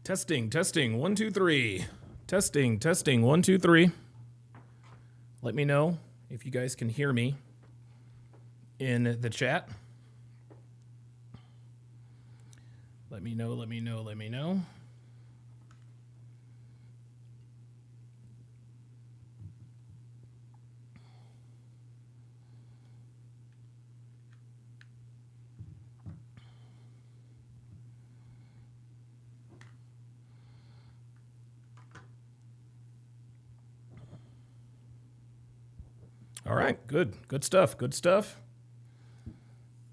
Testing, testing, 1, 2, 3. Testing, testing, 1, 2, 3. Let me know if you guys can hear me in the chat. Let me know, let me know, let me know. All right, good stuff, good stuff.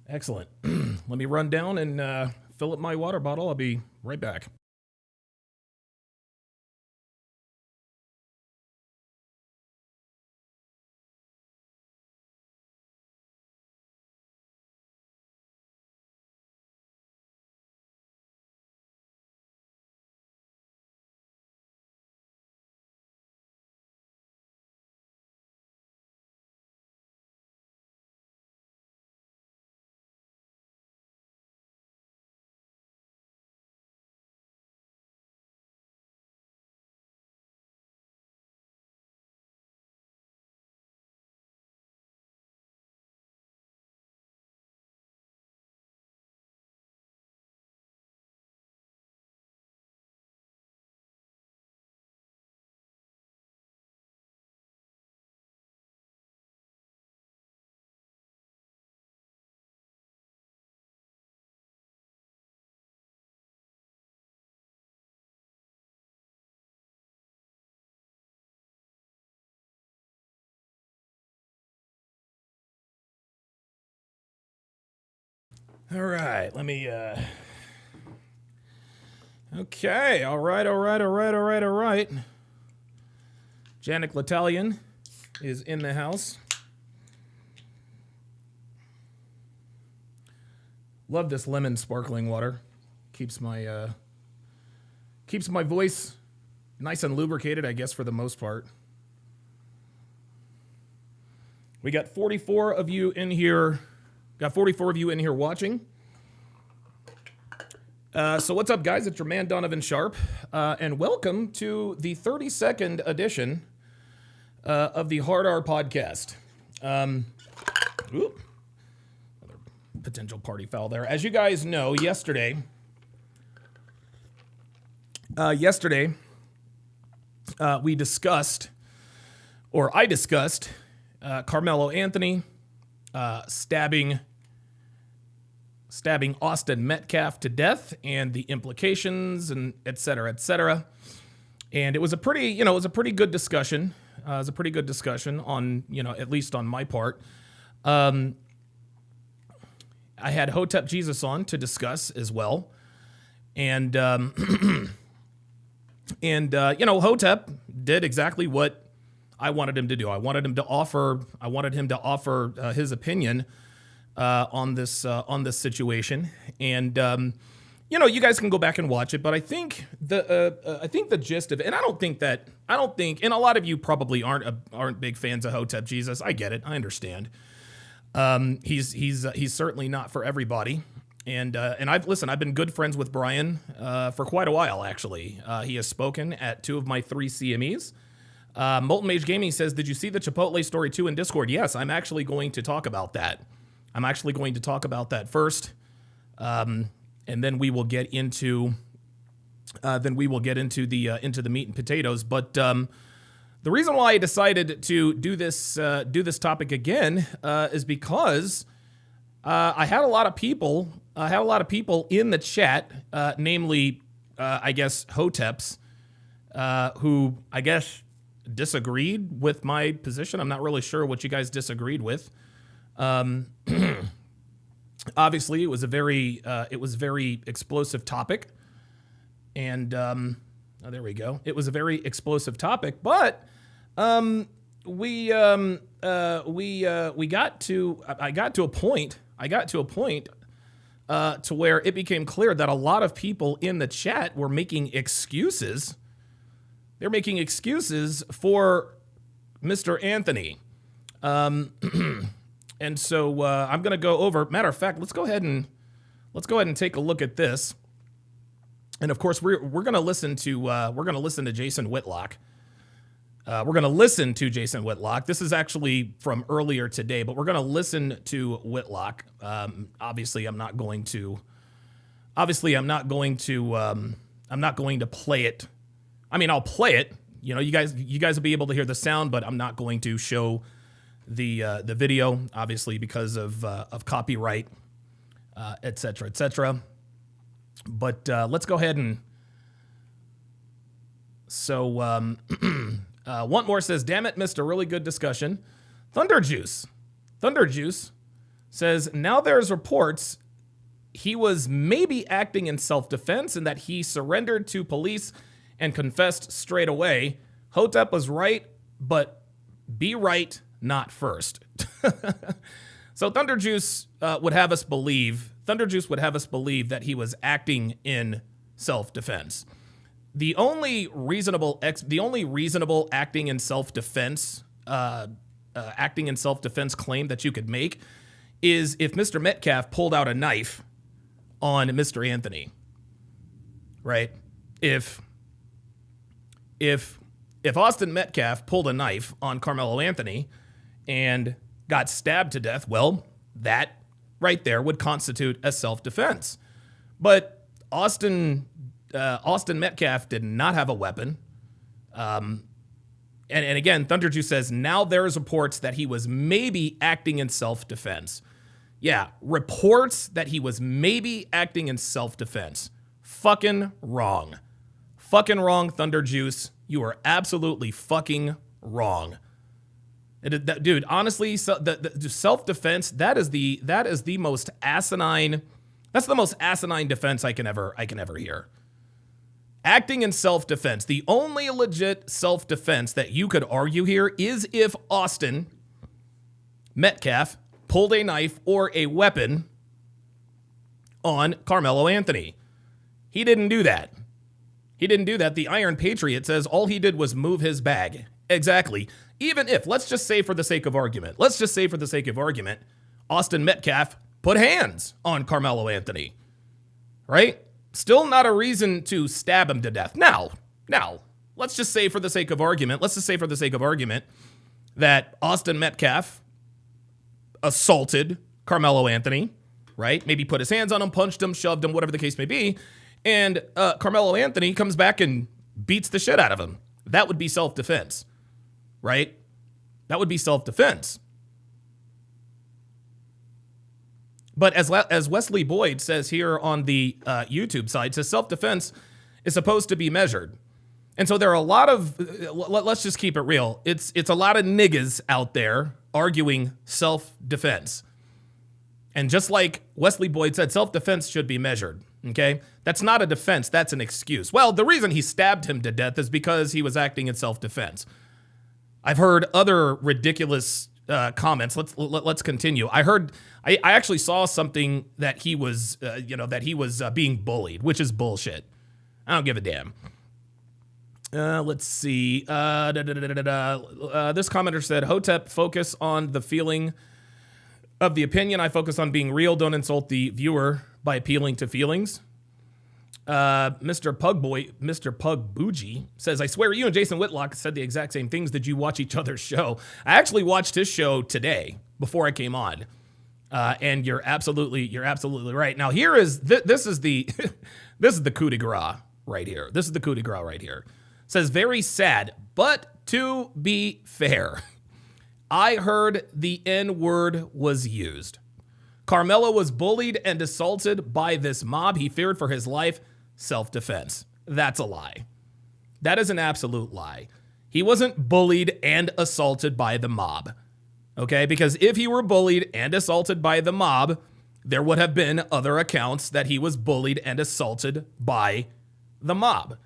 Excellent. Let me run down and fill up my water bottle. I'll be right back. All right, let me, okay, all right. Janik L'Italian is in the house. Love this lemon sparkling water. Keeps my voice nice and lubricated, I guess, for the most part. We got 44 of you in here. Got 44 of you in here watching. So what's up, guys? It's your man, Donovan Sharp. And welcome to the 32nd edition of the Hard R podcast. Another potential party foul there. As you guys know, yesterday, we discussed, or I discussed, Karmelo Anthony stabbing Austin Metcalf to death and the implications and et cetera. And it was a pretty good discussion. It was a pretty good discussion on, at least on my part. I had HOTEP Jesus on to discuss as well. And, HOTEP did exactly what I wanted him to do. I wanted him to offer his opinion on this situation, and you guys can go back and watch it. But I think the gist of it, and I don't think, and a lot of you probably aren't big fans of HOTEP Jesus. I get it. I understand. He's certainly not for everybody. And I've been good friends with Brian for quite a while, actually. He has spoken at 2 of my 3 CMEs. Molten Mage Gaming says, did you see the Chipotle story 2 in Discord? Yes, I'm actually going to talk about that. I'm actually going to talk about that first, and then we will get into the meat and potatoes. But the reason why I decided to do this topic again is because I had a lot of people in the chat, namely, I guess HOTEPs, who I guess disagreed with my position. I'm not really sure what you guys disagreed with. Obviously, it was a very explosive topic, and there we go. It was a very explosive topic, but I got to a point to where it became clear that a lot of people in the chat were making excuses. They're making excuses for Mr. Anthony. And so I'm going to go over. Matter of fact, let's go ahead and take a look at this. And of course, we're going to listen to Jason Whitlock. We're going to listen to Jason Whitlock. This is actually from earlier today, but we're going to listen to Whitlock. Obviously, I'm not going to play it. I mean, I'll play it. You know, you guys will be able to hear the sound, but I'm not going to show the video, obviously, because of copyright, et cetera, et cetera. But let's go ahead and. So, Want More says, damn it, missed a really good discussion. Thunder Juice says, now there's reports he was maybe acting in self-defense and that he surrendered to police and confessed straight away. Hotep was right, but be right, not first. So Thunder Juice would have us believe that he was acting in self-defense. The only reasonable acting in self-defense claim that you could make is if Mr. Metcalf pulled out a knife on Mr. Anthony, right? If Austin Metcalf pulled a knife on Karmelo Anthony and got stabbed to death, well, that right there would constitute a self-defense. But Austin Metcalf did not have a weapon. And again, Thunder Juice says, now there's reports that he was maybe acting in self-defense. Yeah, reports that he was maybe acting in self-defense. Fucking wrong. Fucking wrong, Thunder Juice. You are absolutely fucking wrong. Dude, honestly, the self-defense, that is the most asinine. That's the most asinine defense I can ever hear. Acting in self-defense. The only legit self-defense that you could argue here is if Austin Metcalf pulled a knife or a weapon on Karmelo Anthony. He didn't do that. The Iron Patriot says all he did was move his bag. Exactly. Even if, let's just say for the sake of argument, Austin Metcalf put hands on Karmelo Anthony, right? Still not a reason to stab him to death. Now, let's just say for the sake of argument, that Austin Metcalf assaulted Karmelo Anthony, right? Maybe put his hands on him, punched him, shoved him, whatever the case may be. And Karmelo Anthony comes back and beats the shit out of him. That would be self-defense, right? That would be self-defense. But as Wesley Boyd says here on the YouTube side, says self-defense is supposed to be measured. And so there are a lot of, let's just keep it real. It's a lot of niggas out there arguing self-defense. And just like Wesley Boyd said, self-defense should be measured, okay? That's not a defense, that's an excuse. Well, the reason he stabbed him to death is because he was acting in self-defense. I've heard other ridiculous comments. Let's continue. I actually saw something that he was, being bullied, which is bullshit. I don't give a damn. Let's see. This commenter said, Hotep, focus on the feeling of the opinion. I focus on being real. Don't insult the viewer by appealing to feelings. Mr. Pug Bougie says, I swear you and Jason Whitlock said the exact same things. Did you watch each other's show? I actually watched his show today before I came on. And you're absolutely right. Now here is, this is the coup de grace right here. Says, very sad, but to be fair, I heard the N-word was used. Karmelo was bullied and assaulted by this mob. He feared for his life. Self-defense. That's a lie. That is an absolute lie. He wasn't bullied and assaulted by the mob. Okay? Because if he were bullied and assaulted by the mob, there would have been other accounts that he was bullied and assaulted by the mob.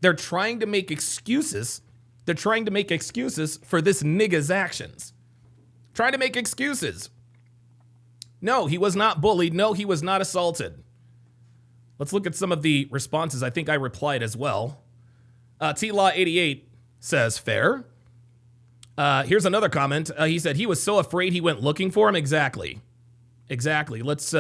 They're trying to make excuses. They're trying to make excuses for this nigga's actions. Trying to make excuses. No, he was not bullied. No, he was not assaulted. Let's look at some of the responses. I think I replied as well. T-Law88 says, fair. Here's another comment. He said he was so afraid he went looking for him. Exactly. Let's,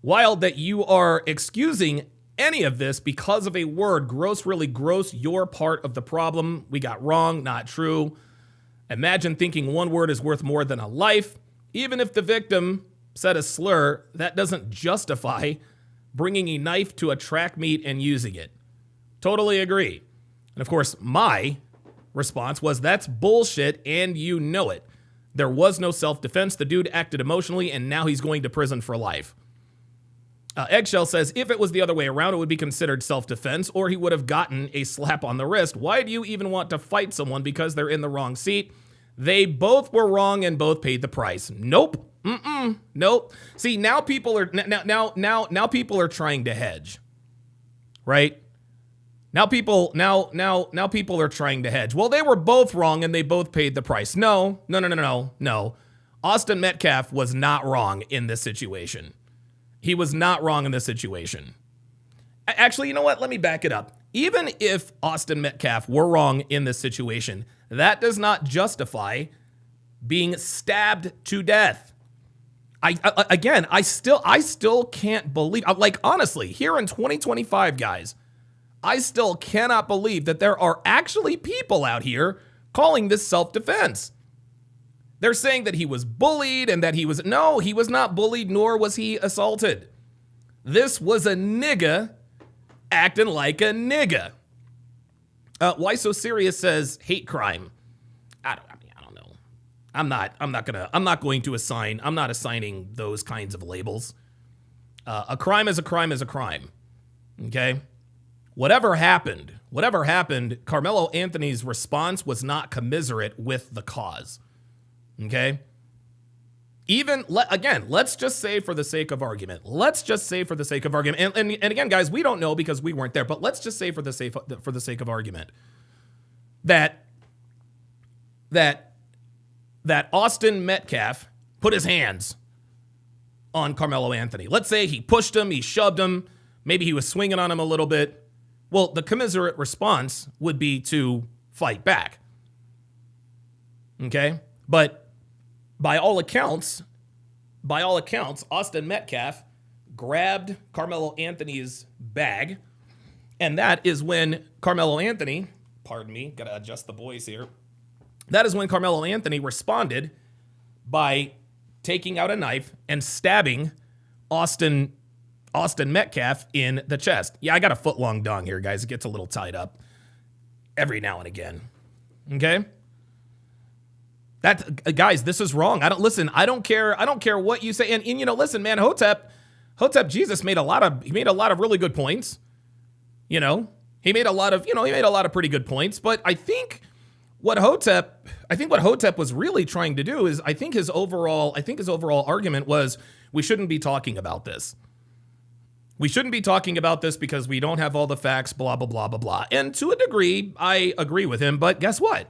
wild that you are excusing any of this because of a word. Gross, really gross. Your part of the problem. We got wrong, not true. Imagine thinking one word is worth more than a life. Even if the victim said a slur, that doesn't justify bringing a knife to a track meet and using it. Totally agree. And of course, my response was, that's bullshit and you know it. There was no self-defense. The dude acted emotionally and now he's going to prison for life. Eggshell says, if it was the other way around, it would be considered self-defense or he would have gotten a slap on the wrist. Why do you even want to fight someone because they're in the wrong seat? They both were wrong and both paid the price. Nope. Nope. See, now people are now people are trying to hedge. Right? Now people are trying to hedge. Well, they were both wrong and they both paid the price. No. Austin Metcalf was not wrong in this situation. He was not wrong in this situation. Actually, you know what? Let me back it up. Even if Austin Metcalf were wrong in this situation, that does not justify being stabbed to death. I still can't believe, like, honestly, here in 2025, guys, I still cannot believe that there are actually people out here calling this self-defense. They're saying that he was bullied and that he was not bullied, nor was he assaulted. This was a nigga acting like a nigga. Why So Serious says hate crime. I don't know. I'm not assigning those kinds of labels. A crime is a crime is a crime. Okay? Whatever happened, Karmelo Anthony's response was not commiserate with the cause. Okay? Let's just say for the sake of argument. And again, guys, we don't know because we weren't there, but let's just say for the sake of argument that Austin Metcalf put his hands on Karmelo Anthony. Let's say he pushed him, he shoved him, maybe he was swinging on him a little bit. Well, the commiserate response would be to fight back. Okay? But by all accounts, Austin Metcalf grabbed Karmelo Anthony's bag, and that is when Karmelo Anthony, pardon me, gotta adjust the voice here. That is when Karmelo Anthony responded by taking out a knife and stabbing Austin Metcalf in the chest. Yeah, I got a foot-long dong here, guys. It gets a little tied up every now and again. Okay? Guys, this is wrong. I don't care what you say. And you know, listen, man, Hotep Jesus made a lot of really good points. You know, he made a lot of pretty good points. But I think what Hotep was really trying to do is, I think his overall argument was, we shouldn't be talking about this. We shouldn't be talking about this because we don't have all the facts, blah, blah, blah, blah, blah. And to a degree, I agree with him. But guess what?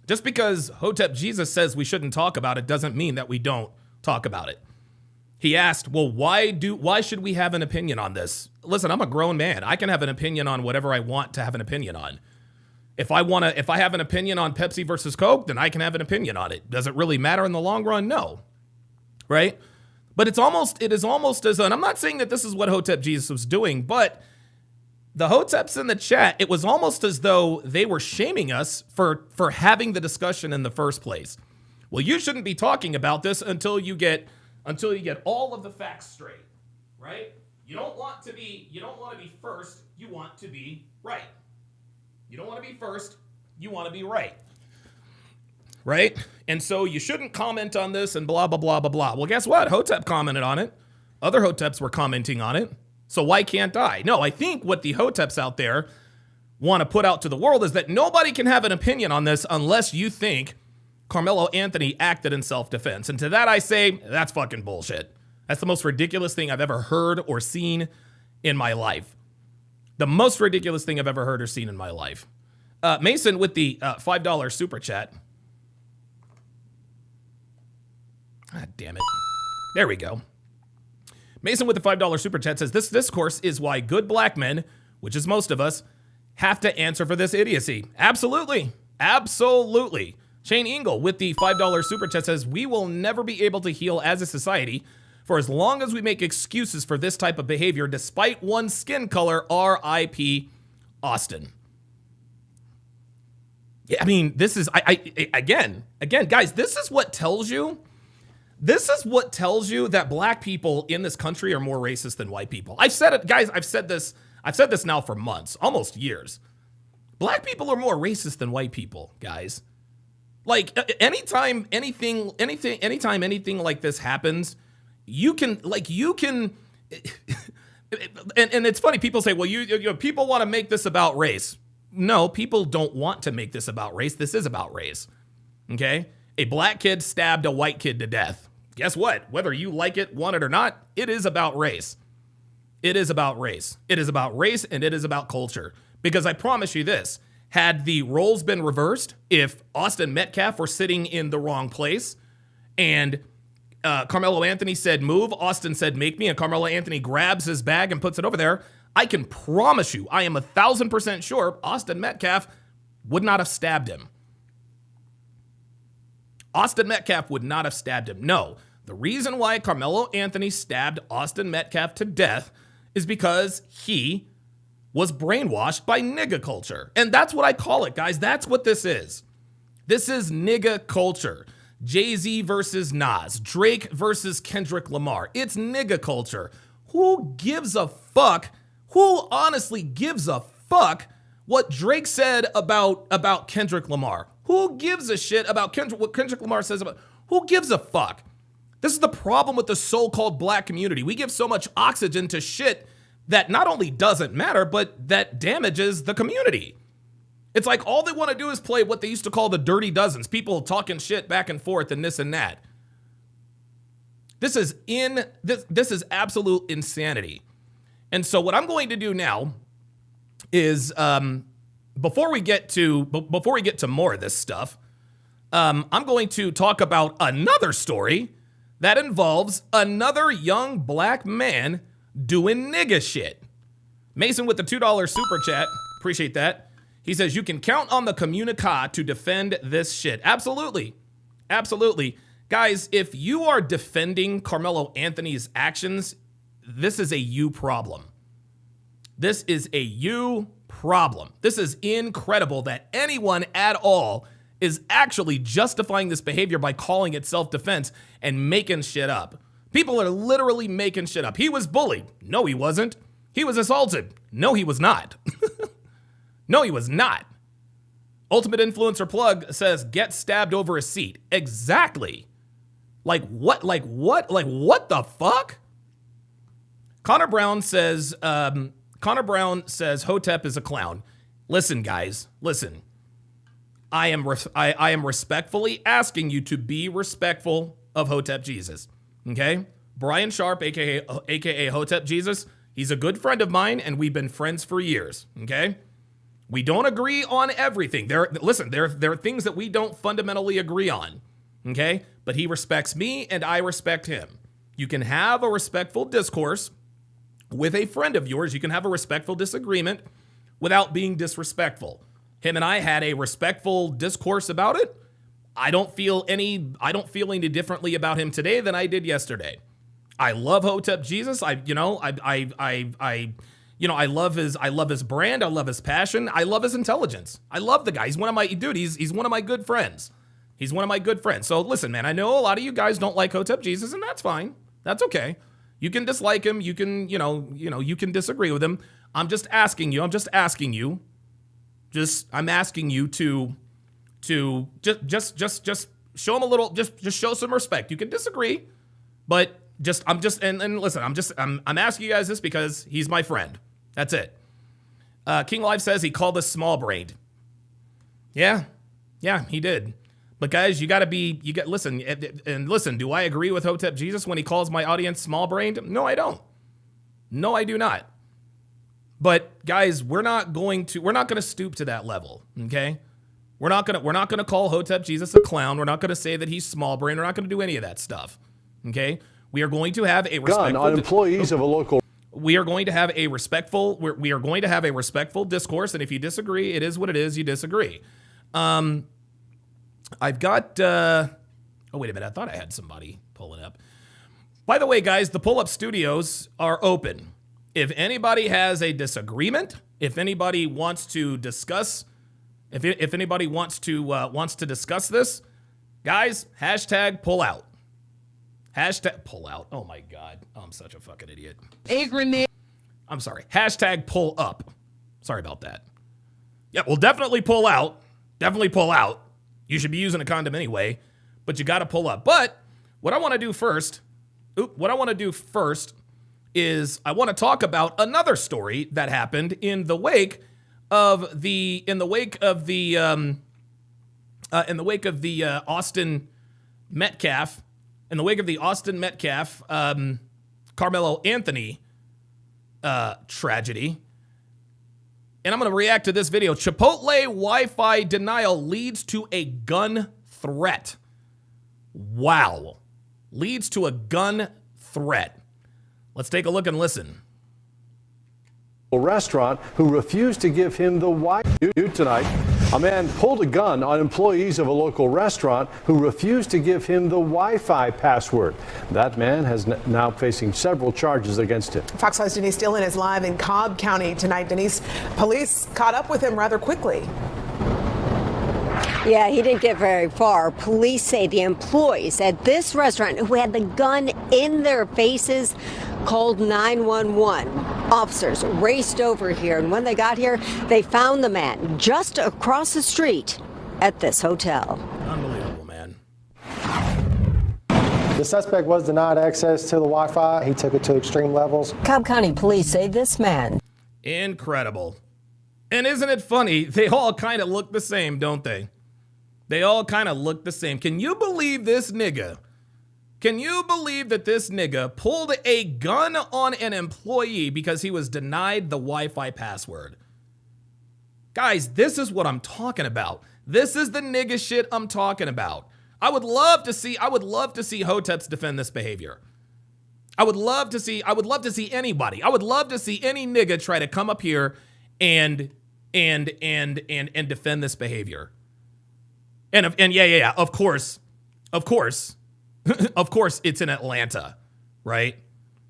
Just because Hotep Jesus says we shouldn't talk about it doesn't mean that we don't talk about it. He asked, well, why should we have an opinion on this? Listen, I'm a grown man. I can have an opinion on whatever I want to have an opinion on. If I have an opinion on Pepsi versus Coke, then I can have an opinion on it. Does it really matter in the long run? No. Right? But it is almost as, and I'm not saying that this is what Hotep Jesus was doing, but the Hoteps in the chat, it was almost as though they were shaming us for having the discussion in the first place. Well, you shouldn't be talking about this until you get all of the facts straight, right? You don't want to be first, you want to be right. You don't want to be first, you want to be right. Right? And so you shouldn't comment on this and blah, blah, blah, blah, blah. Well, guess what? Hotep commented on it. Other Hoteps were commenting on it. So why can't I? No, I think what the Hoteps out there want to put out to the world is that nobody can have an opinion on this unless you think Karmelo Anthony acted in self-defense. And to that I say, that's fucking bullshit. That's the most ridiculous thing I've ever heard or seen in my life. The most ridiculous thing I've ever heard or seen in my life. Mason with the $5 super chat. God damn it. There we go. Mason with the $5 super chat says, this discourse is why good black men, which is most of us, have to answer for this idiocy. Absolutely. Shane Ingle with the $5 super chat says, we will never be able to heal as a society for as long as we make excuses for this type of behavior despite one's skin color. R.I.P. Austin. Yeah, I mean, this is, again, guys, this is what tells you that black people in this country are more racist than white people. I've said it, guys. I've said this now for months, almost years. Black people are more racist than white people, guys. Like, anytime anything like this happens, you can, and it's funny, people say, well, you people want to make this about race. No, people don't want to make this about race. This is about race, okay? A black kid stabbed a white kid to death. Guess what? Whether you like it, want it or not, it is about race. It is about race. It is about race, and it is about culture. Because I promise you this, had the roles been reversed, if Austin Metcalf were sitting in the wrong place and Karmelo Anthony said move, Austin said make me, and Karmelo Anthony grabs his bag and puts it over there, I can promise you, I am 1,000% sure Austin Metcalf would not have stabbed him. Austin Metcalf would not have stabbed him. No, the reason why Karmelo Anthony stabbed Austin Metcalf to death is because he was brainwashed by nigga culture. And that's what I call it, guys. That's what this is. This is nigga culture. Jay-Z versus Nas, Drake versus Kendrick Lamar. It's nigga culture. Who gives a fuck? Who honestly gives a fuck what Drake said about Kendrick Lamar? Who gives a shit about what Kendrick Lamar says about? Who gives a fuck? This is the problem with the so-called black community. We give so much oxygen to shit that not only doesn't matter, but that damages the community. It's like all they want to do is play what they used to call the dirty dozens, people talking shit back and forth and this and that. This is absolute insanity. And so what I'm going to do now is before we get to more of this stuff, I'm going to talk about another story that involves another young black man doing nigga shit. Mason with the $2 super chat. Appreciate that. He says, you can count on the communica to defend this shit. Absolutely. Absolutely. Guys, if you are defending Karmelo Anthony's actions, this is a you problem. This is a you problem. This is incredible that anyone at all is actually justifying this behavior by calling it self-defense and making shit up. People are literally making shit up. He was bullied. No, he wasn't. He was assaulted. No, he was not. No, he was not. Ultimate Influencer Plug says, get stabbed over a seat. Exactly. Like what? Like what? Like what the fuck? Connor Brown says, Hotep is a clown. Listen, guys, listen. I am respectfully asking you to be respectful of Hotep Jesus. Okay? Brian Sharp, aka Hotep Jesus, he's a good friend of mine, and we've been friends for years. Okay? We don't agree on everything. There are things that we don't fundamentally agree on. Okay? But he respects me, and I respect him. You can have a respectful discourse with a friend of yours. You can have a respectful disagreement without being disrespectful. Him and I had a respectful discourse about it. I don't feel any differently about him today than I did yesterday. I love Hotep Jesus. I love his brand. I love his passion. I love his intelligence. I love the guy. He's one of my good friends. He's one of my good friends. So listen, man, I know a lot of you guys don't like Hotep Jesus, and that's fine. That's okay. You can dislike him. You can, you can disagree with him. I'm asking you to just show him a little, just show some respect. You can disagree, but I'm asking you guys this because he's my friend. That's it. King Live says he called us small brained. Yeah, he did. But guys, listen, do I agree with Hotep Jesus when he calls my audience small brained? No, I don't. No, I do not. But guys, we're not going to stoop to that level. Okay. We're not going to call Hotep Jesus a clown. We're not going to say that he's small brain. We're not going to do any of that stuff. Okay. We are going to have a respectful on employees of a local. We are going to have a respectful discourse. And if you disagree, it is what it is. You disagree. I've got, oh, wait a minute. I thought I had somebody pulling up. By the way, guys, the pull-up studios are open. If anybody has a disagreement, if anybody wants to discuss, if anybody wants to discuss this, guys, hashtag pull out. Hashtag pull out. Oh my God, I'm such a fucking idiot. I'm sorry. Hashtag pull up. Sorry about that. Yeah, well, definitely pull out. Definitely pull out. You should be using a condom anyway, but you got to pull up. But what I want to do first, is I want to talk about another story that happened in the wake of the Austin Metcalf, Karmelo Anthony tragedy. And I'm going to react to this video. Chipotle Wi-Fi denial leads to a gun threat. Wow. Leads to a gun threat. Let's take a look and listen. Restaurant who refused to give him the Wi-Fi tonight. A man pulled a gun on employees of a local restaurant who refused to give him the Wi-Fi password. That man is now facing several charges against him. Fox 5's Denise Dillon is live in Cobb County tonight. Denise, police caught up with him rather quickly. Yeah, he didn't get very far. Police say the employees at this restaurant who had the gun in their faces called 911. Officers raced over here, and when they got here, they found the man just across the street at this hotel. Unbelievable, man. The suspect was denied access to the Wi-Fi. He took it to extreme levels. Cobb County police say this man. Incredible. And isn't it funny? They all kind of look the same, don't they? They all kind of look the same. Can you believe this nigga? Can you believe that this nigga pulled a gun on an employee because he was denied the Wi-Fi password? Guys, this is what I'm talking about. This is the nigga shit I'm talking about. I would love to see HOTEPS defend this behavior. I would love to see anybody. I would love to see any nigga try to come up here and defend this behavior. And yeah, of course, of course, it's in Atlanta, right?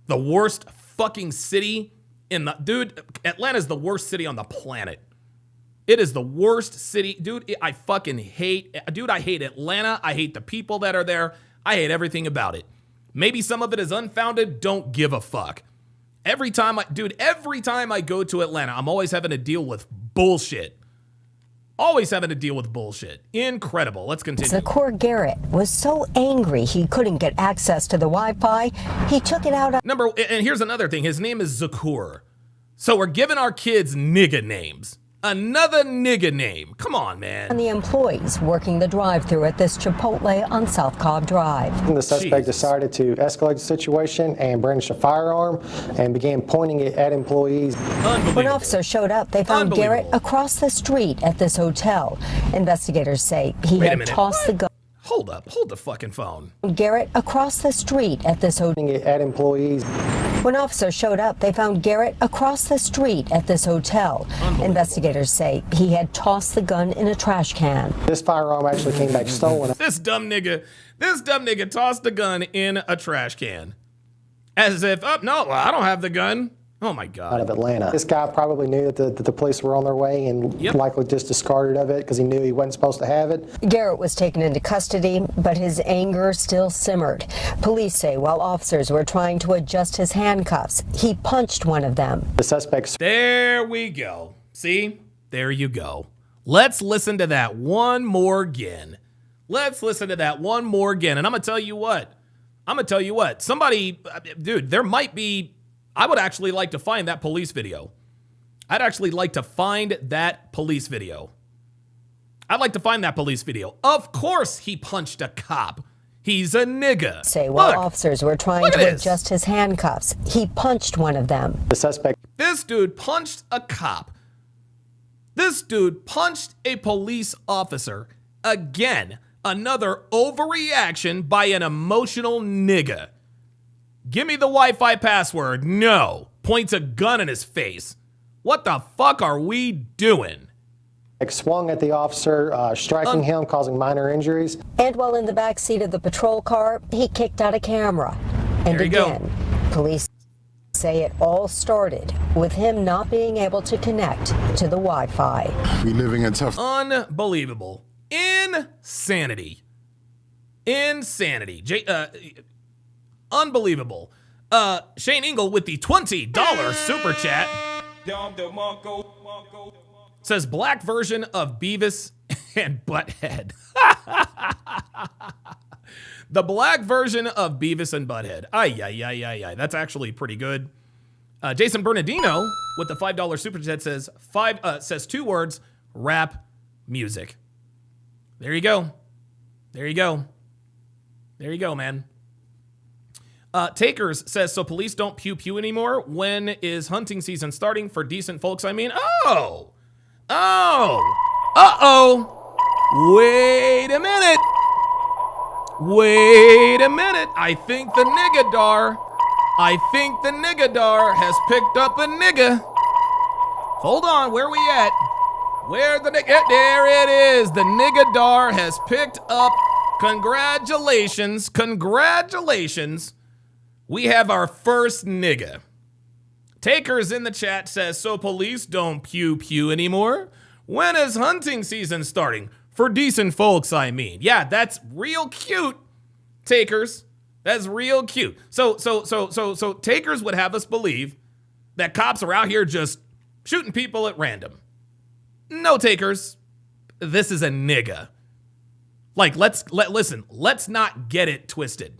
The worst fucking city in the, dude, Atlanta's the worst city on the planet. It is the worst city, dude. I hate Atlanta. I hate the people that are there. I hate everything about it. Maybe some of it is unfounded. Don't give a fuck. Every time I go to Atlanta, I'm always having to deal with bullshit. Always having to deal with bullshit. Incredible. Let's continue. Zakur Garrett was so angry he couldn't get access to the Wi-Fi, he took it out. And here's another thing. His name is Zakur. So we're giving our kids nigga names. Another nigga name. Come on, man. And the employees working the drive-thru at this Chipotle on South Cobb Drive. The suspect decided to escalate the situation and brandish a firearm and began pointing it at employees. When officers showed up, they found Garrett across the street at this hotel. Investigators say he had tossed the gun. Hold up. Hold the fucking phone. Garrett across the street at this hotel. At employees. When officers showed up, they found Garrett across the street at this hotel. Investigators say he had tossed the gun in a trash can. This firearm actually came back stolen. This dumb nigga tossed the gun in a trash can. As if, oh, no, I don't have the gun. Oh my God. Out of Atlanta. This guy probably knew that the police were on their way and likely just discarded of it because he knew he wasn't supposed to have it. Garrett was taken into custody, but his anger still simmered. Police say while officers were trying to adjust his handcuffs, he punched one of them. The suspect. There we go. See? There you go. Let's listen to that one more again. Let's listen to that one more again. And I'm going to tell you what. Somebody, dude, there might be. I would actually like to find that police video. I'd like to find that police video. Of course he punched a cop. He's a nigga. Say while officers were trying to adjust his handcuffs, he punched one of them. The suspect. This dude punched a cop. This dude punched a police officer. Again, another overreaction by an emotional nigga. Give me the Wi-Fi password. No. Points a gun in his face. What the fuck are we doing? Swung at the officer, striking him, causing minor injuries. And while in the back seat of the patrol car, he kicked out a camera. And There you go. again, police say it all started with him not being able to connect to the Wi-Fi. We living in tough. Unbelievable. Insanity. Insanity. Unbelievable. Shane Ingle with the $20 super chat says black version of Beavis and Butthead. The black version of Beavis and Butthead. Ay. That's actually pretty good. Jason Bernardino with the $5 super chat says says 2 words, rap music. There you go. There you go. There you go, man. Takers says, so police don't pew pew anymore. When is hunting season starting for decent folks? I mean, uh-oh. Wait a minute. I think the niggadar has picked up a nigga. Hold on, where we at? Where the nigga? There it is. The niggadar has picked up. Congratulations. We have our first nigga. Takers in the chat says, so police don't pew pew anymore? When is hunting season starting? For decent folks, I mean. Yeah, that's real cute, Takers. That's real cute. So Takers would have us believe that cops are out here just shooting people at random. No, Takers. This is a nigga. Like, listen, let's not get it twisted.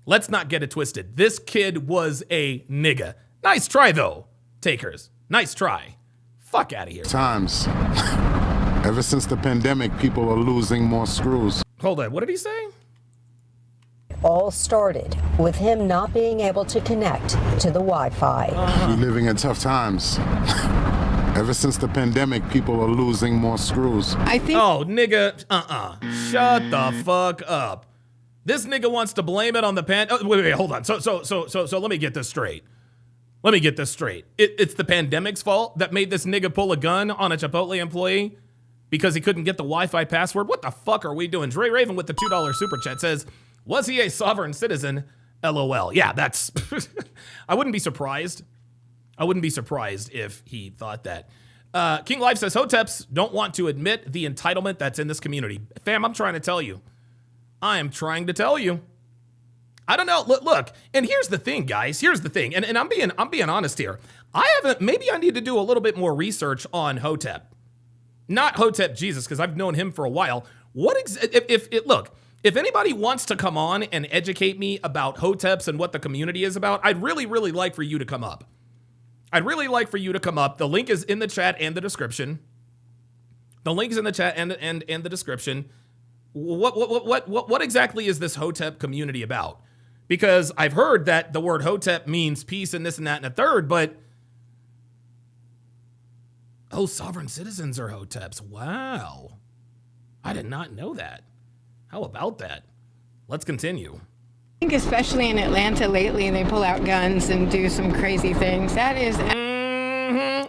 This kid was a nigga. Nice try, though, Takers. Nice try. Fuck out of here. Times. Ever since the pandemic, people are losing more screws. Hold on, what did he say? All started with him not being able to connect to the Wi-Fi. We living in tough times. Ever since the pandemic, people are losing more screws. I think. Oh, nigga. Shut the fuck up. This nigga wants to blame it on the wait, hold on. So let me get this straight. It's the pandemic's fault that made this nigga pull a gun on a Chipotle employee because he couldn't get the Wi-Fi password. What the fuck are we doing? Dre Raven with the $2 super chat says, was he a sovereign citizen? LOL. Yeah, that's. I wouldn't be surprised. If he thought that. King Life says, HOTEPs don't want to admit the entitlement that's in this community. Fam, I'm trying to tell you. I don't know. Look, and here's the thing, guys. And I'm being honest here. Maybe I need to do a little bit more research on HOTEP. Not HOTEP Jesus, because I've known him for a while. If anybody wants to come on and educate me about HOTEPs and what the community is about, I'd really like for you to come up. The link is in the chat and the description. What exactly is this HOTEP community about? Because I've heard that the word HOTEP means peace and this and that and a third, but sovereign citizens are HOTEPs. Wow. I did not know that. How about that? Let's continue. I think especially in Atlanta lately, they pull out guns and do some crazy things. That is.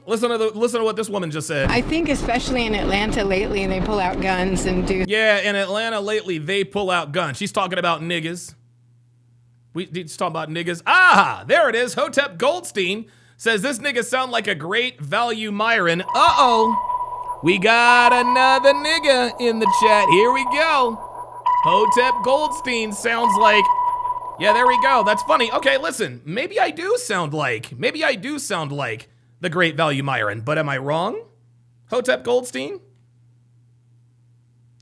Listen to what this woman just said. I think especially in Atlanta lately, they pull out guns and do. Yeah, in Atlanta lately, they pull out guns. She's talking about niggas. She's talking about niggas. Ah, there it is. HOTEP Goldstein says this nigga sound like a great value Myron. We got another nigga in the chat. Here we go. HOTEP Goldstein sounds like. Yeah, there we go. That's funny. Okay, listen. Maybe I do sound like the great value Myron, but am I wrong? HOTEP Goldstein?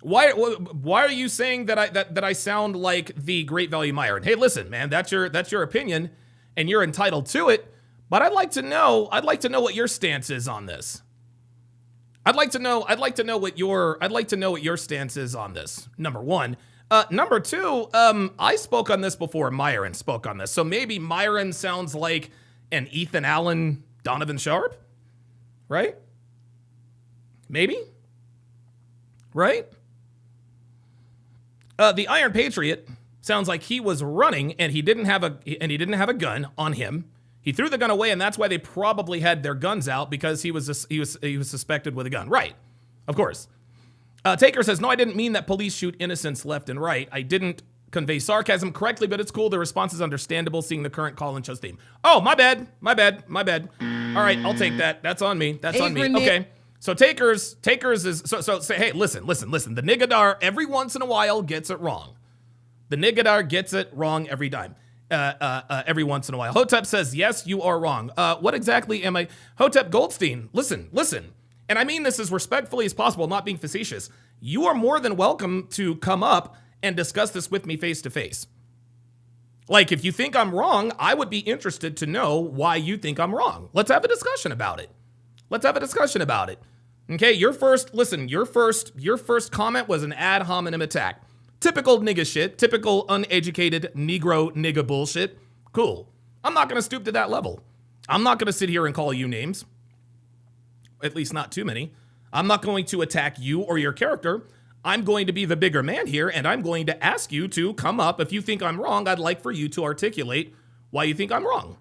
Why are you saying that I sound like the great value Myron? Hey, listen, man, that's your opinion, and you're entitled to it. But I'd like to know what your stance is on this. I'd like to know what your stance is on this. Number one. Number two, I spoke on this before Myron spoke on this. So maybe Myron sounds like an Ethan Allen, Donovan Sharp, right? Maybe, right? The Iron Patriot sounds like he was running and he didn't have a gun on him. He threw the gun away, and that's why they probably had their guns out, because he was suspected with a gun. Right, of course. Taker says, no, I didn't mean that police shoot innocents left and right. I didn't convey sarcasm correctly, but it's cool. The response is understandable, seeing the current call and show's theme. Oh, my bad. All right, I'll take that. That's on me. Okay. So takers is so say, hey, listen. The Nigadar every once in a while gets it wrong. The Nigadar gets it wrong every time. Every once in a while. Hotep says, yes, you are wrong. What exactly am I? Hotep Goldstein, listen. And I mean this as respectfully as possible, not being facetious. You are more than welcome to come up and discuss this with me face to face. Like, if you think I'm wrong, I would be interested to know why you think I'm wrong. Let's have a discussion about it. Okay, your first comment was an ad hominem attack. Typical nigga shit, typical uneducated Negro nigga bullshit. Cool. I'm not going to stoop to that level. I'm not going to sit here and call you names. At least not too many. I'm not going to attack you or your character. I'm going to be the bigger man here, and I'm going to ask you to come up. If you think I'm wrong, I'd like for you to articulate why you think I'm wrong.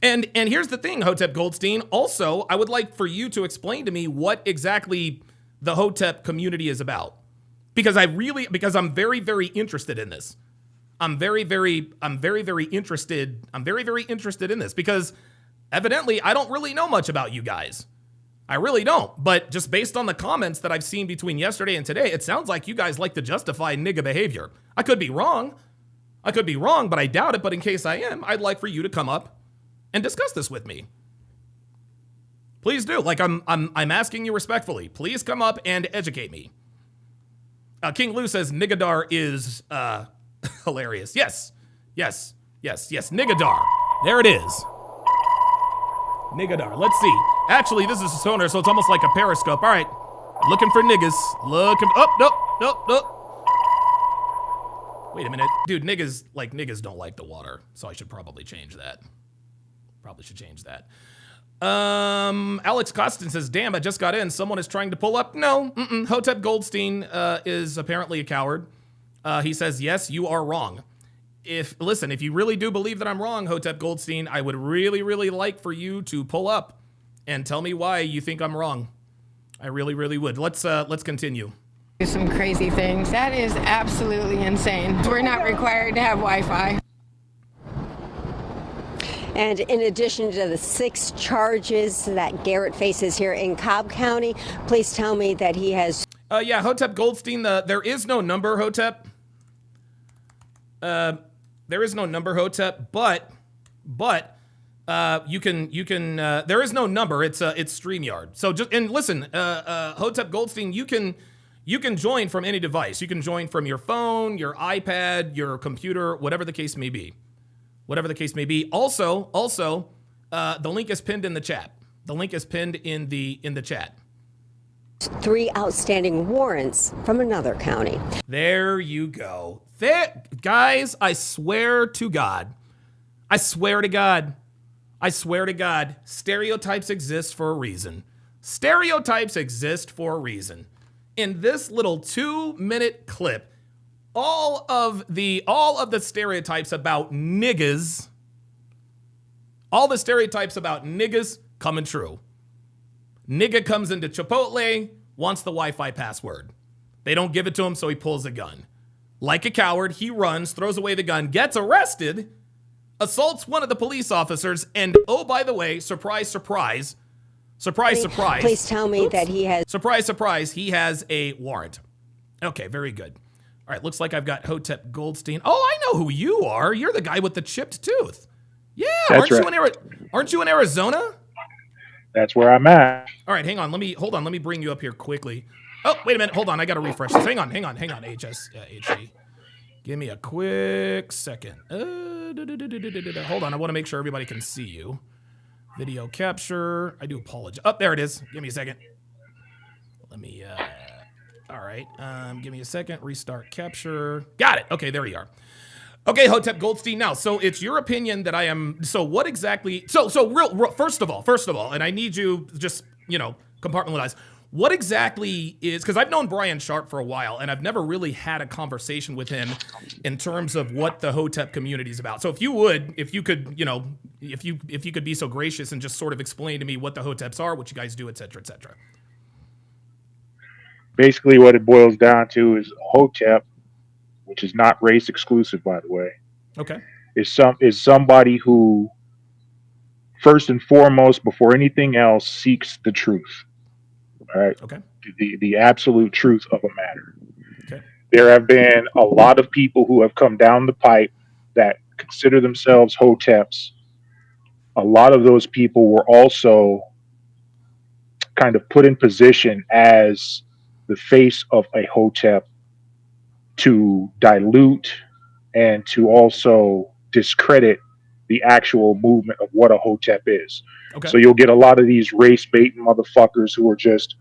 And here's the thing, Hotep Goldstein. Also, I would like for you to explain to me what exactly the Hotep community is about. Because I'm very, very interested in this. I'm very, very interested in this because evidently I don't really know much about you guys. I really don't. But just based on the comments that I've seen between yesterday and today, it sounds like you guys like to justify nigga behavior. I could be wrong, but I doubt it. But in case I am, I'd like for you to come up and discuss this with me. Please do. Like I'm asking you respectfully. Please come up and educate me. King Lou says Nigadar is hilarious. Yes. Nigadar. There it is. Nigadar. Let's see. Actually, this is a sonar, so it's almost like a periscope. All right. Looking for niggas. Nope. Wait a minute. Dude, niggas don't like the water, so I should probably change that. Alex Costin says, damn, I just got in. Someone is trying to pull up. No, Hotep Goldstein is apparently a coward. He says, yes, you are wrong. If you really do believe that I'm wrong, Hotep Goldstein, I would really, really like for you to pull up and tell me why you think I'm wrong. I really, really would. Let's continue. Do some crazy things. That is absolutely insane. We're not required to have Wi-Fi. And in addition to the 6 charges that Garrett faces here in Cobb County, please tell me that he has... Hotep Goldstein, there is no number, Hotep. There is no number, Hotep, but you can there is no number. It's StreamYard. So listen, Hotep Goldstein, you can join from any device. You can join from your phone, your iPad, your computer, whatever the case may be. Also, the link is pinned in the chat. In the chat. 3 outstanding warrants from another county. There you go. Guys, I swear to God, stereotypes exist for a reason. In this little 2-minute clip, all of the stereotypes about niggas, coming true. Nigga comes into Chipotle, wants the Wi-Fi password. They don't give it to him, so he pulls a gun. Like a coward, he runs, throws away the gun, gets arrested, assaults one of the police officers, and oh, by the way, surprise. Please tell me that he has... Surprise, he has a warrant. Okay, very good. All right, looks like I've got Hotep Goldstein. Oh, I know who you are. You're the guy with the chipped tooth. Yeah, aren't you in Arizona? That's where I'm at. All right, hang on. Let me bring you up here quickly. Oh, wait a minute. Hold on. I got to refresh this. Hang on. HE. Give me a quick second. Hold on. I want to make sure everybody can see you. Video capture. I do apologize. Oh, there it is. Give me a second. Let me, all right. Give me a second. Restart capture. Got it. Okay, there we are. Okay, Hotep Goldstein. Now, so it's your opinion that I am. So what exactly? So first of all, and I need you just compartmentalize. What exactly is, because I've known Brian Sharp for a while, and I've never really had a conversation with him in terms of what the Hotep community is about. So if you could be so gracious and just sort of explain to me what the Hoteps are, what you guys do, et cetera, et cetera. Basically, what it boils down to is Hotep which is not race exclusive, by the way, Okay. is somebody who, first and foremost, before anything else, seeks the truth. All right, Okay. the absolute truth of a matter. Okay. There have been a lot of people who have come down the pipe that consider themselves HOTEPs. A lot of those people were also kind of put in position as the face of a HOTEP to dilute and to also discredit the actual movement of what a HOTEP is. Okay. So you'll get a lot of these race baiting motherfuckers who are just,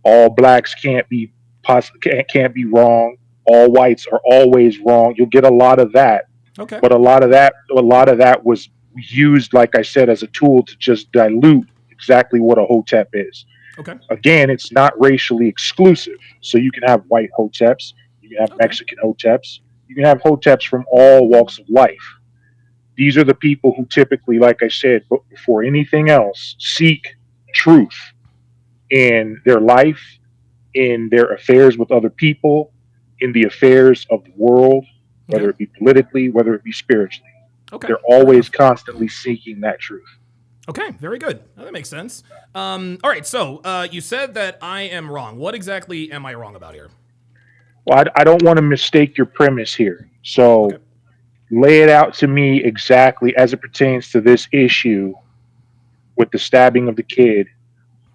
all blacks can't be wrong, all whites are always wrong. You'll get a lot of that. Okay. But a lot of that was used, like I said, as a tool to just dilute exactly what a HOTEP is. Okay. Again, it's not racially exclusive. So you can have white HOTEPs, you can have Mexican HOTEPs, you can have HOTEPs from all walks of life. These are the people who typically, like I said, before anything else, seek truth in their life, in their affairs with other people, in the affairs of the world, whether it be politically, whether it be spiritually. Okay. They're always constantly seeking that truth. Okay, very good. That makes sense. All right, so you said that I am wrong. What exactly am I wrong about here? Well, I don't want to mistake your premise here. So lay it out to me exactly as it pertains to this issue with the stabbing of the kid.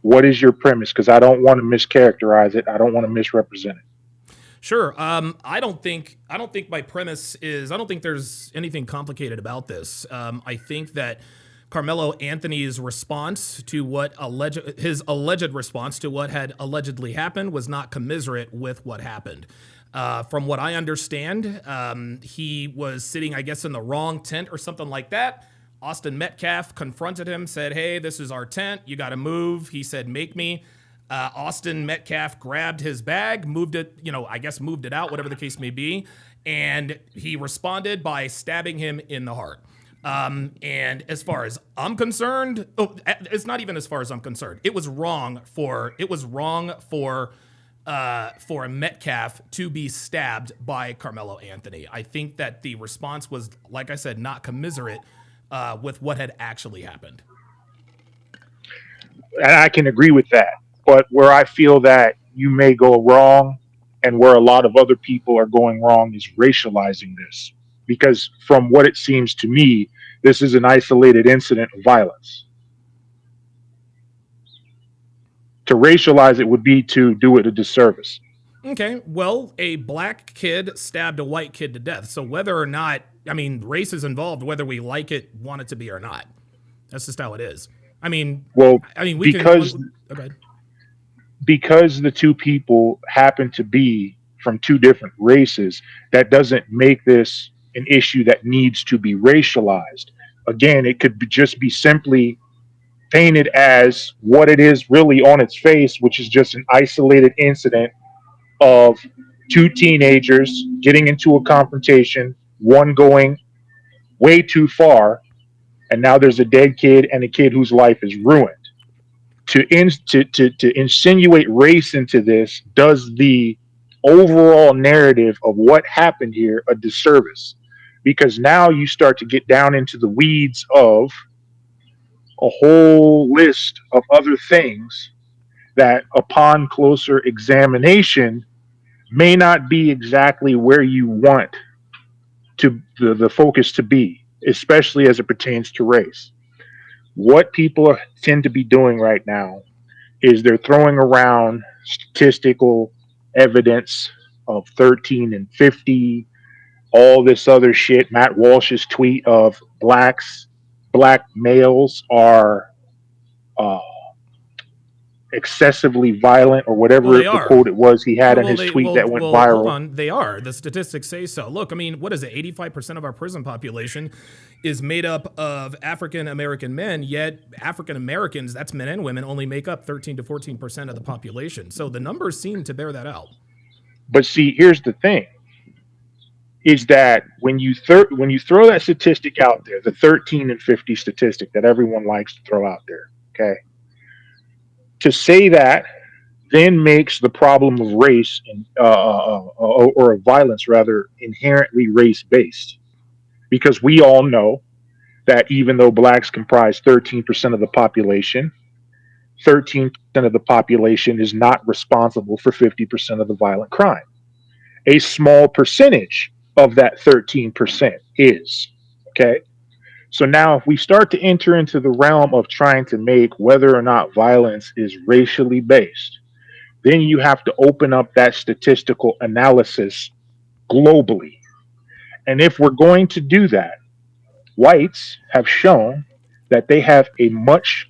What is your premise? Because I don't want to mischaracterize it. I don't want to misrepresent it. Sure. I don't think my premise is. I don't think there's anything complicated about this. I think that Karmelo Anthony's response to his alleged response to what had allegedly happened was not commiserate with what happened. From what I understand, he was sitting, I guess, in the wrong tent or something like that. Austin Metcalf confronted him, said, "Hey, this is our tent. You got to move." He said, "Make me." Austin Metcalf grabbed his bag, moved it, I guess moved it out, whatever the case may be. And he responded by stabbing him in the heart. And as far as I'm concerned, it's not even as far as I'm concerned. It was wrong for Metcalf to be stabbed by Karmelo Anthony. I think that the response was, like I said, not commiserate with what had actually happened. And I can agree with that. But where I feel that you may go wrong and where a lot of other people are going wrong is racializing this. Because from what it seems to me, this is an isolated incident of violence. To racialize it would be to do it a disservice. Okay, well, a black kid stabbed a white kid to death. So whether or not, race is involved, whether we like it, want it to be or not. That's just how it is. Because the two people happen to be from two different races, that doesn't make this an issue that needs to be racialized. Again, it could just be simply painted as what it is really on its face, which is just an isolated incident of two teenagers getting into a confrontation, one going way too far, and now there's a dead kid and a kid whose life is ruined. To insinuate race into this does the overall narrative of what happened here a disservice, because now you start to get down into the weeds of a whole list of other things that upon closer examination may not be exactly where you want to the focus to be, especially as it pertains to race. What people tend to be doing right now is they're throwing around statistical evidence of 13 and 50, all this other shit. Matt Walsh's tweet of black males are excessively violent, or whatever the quote it was he had in his tweet that went viral. Hold on, they are. The statistics say so. Look, what is it? 85% of our prison population is made up of African American men, yet African Americans, that's men and women, only make up 13 to 14% of the population. So the numbers seem to bear that out. But see, here's the thing, is that when you throw that statistic out there, the 13 and 50 statistic that everyone likes to throw out there, okay? To say that then makes the problem of race or of violence rather inherently race based, because we all know that even though blacks comprise 13% of the population, 13% of the population is not responsible for 50% of the violent crime. A small percentage of that 13% is. Okay. So now, if we start to enter into the realm of trying to make whether or not violence is racially based, then you have to open up that statistical analysis globally. And if we're going to do that, whites have shown that they have a much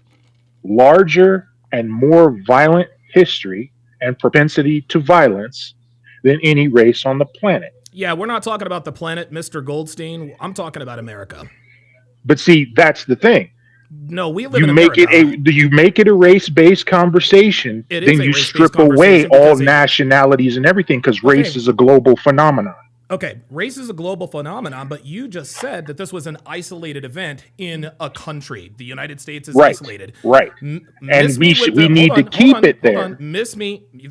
larger and more violent history and propensity to violence than any race on the planet. Yeah, we're not talking about the planet, Mr. Goldstein. I'm talking about America. But see, that's the thing. No, we live in America. You make it a race-based conversation, then you strip away all nationalities and everything, because race is a global phenomenon. Okay, race is a global phenomenon, but you just said that this was an isolated event in a country. The United States is isolated. Right. And we need to keep it there.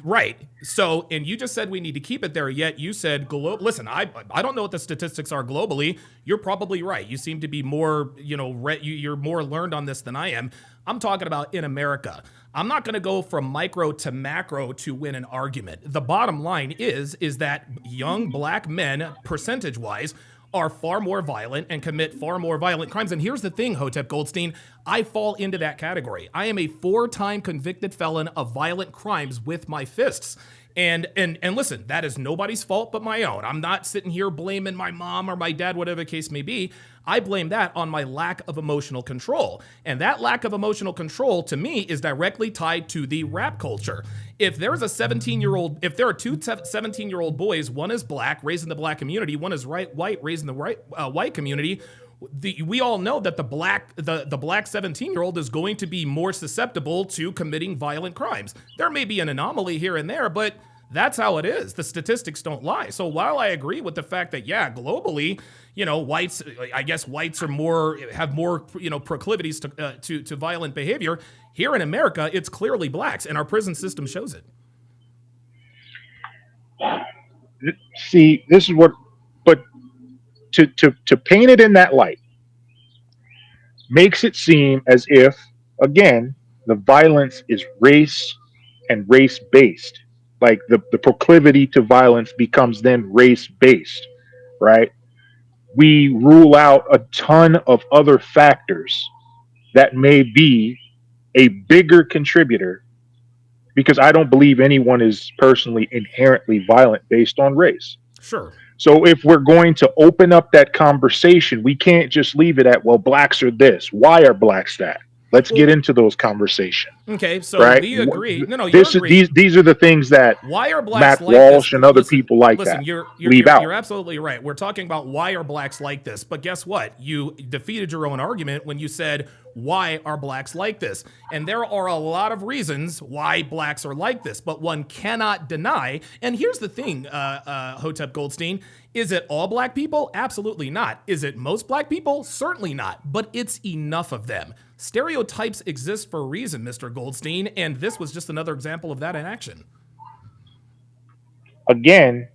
Right. So, and you just said we need to keep it there, yet you said, listen, I don't know what the statistics are globally. You're probably right. You seem to be more, you're more learned on this than I am. I'm talking about in America. I'm not going to go from micro to macro to win an argument. The bottom line is that young black men, percentage-wise, are far more violent and commit far more violent crimes. And here's the thing, Hotep Goldstein, I fall into that category. I am a 4-time convicted felon of violent crimes with my fists. And listen, that is nobody's fault but my own. I'm not sitting here blaming my mom or my dad, whatever the case may be. I blame that on my lack of emotional control. And that lack of emotional control, to me, is directly tied to the rap culture. If there's a 17-year-old, if there are two 17-year-old boys, one is black, raised in the black community, one is white, raised in the white community, we all know that the black 17-year-old is going to be more susceptible to committing violent crimes. There may be an anomaly here and there, but that's how it is. The statistics don't lie. So while I agree with the fact that, yeah, globally, whites are have more, proclivities to violent behavior, here in America, it's clearly blacks, and our prison system shows it. See, this is what, but to paint it in that light makes it seem as if, again, the violence is race and race based. Like the proclivity to violence becomes then race based, right? We rule out a ton of other factors that may be a bigger contributor, because I don't believe anyone is personally inherently violent based on race. Sure. So if we're going to open up that conversation, we can't just leave it at, well, blacks are this. Why are blacks that? Let's get into those conversations. Okay, so right? we agree. These are the things that why are blacks Matt Walsh and other people like that leave out. You're absolutely right. We're talking about why are blacks like this. But guess what? You defeated your own argument when you said, why are blacks like this? And there are a lot of reasons why blacks are like this, but one cannot deny. And here's the thing, Hotep Goldstein. Is it all black people? Absolutely not. Is it most black people? Certainly not. But it's enough of them. Stereotypes exist for a reason, Mr. Goldstein, and this was just another example of that in action. Again,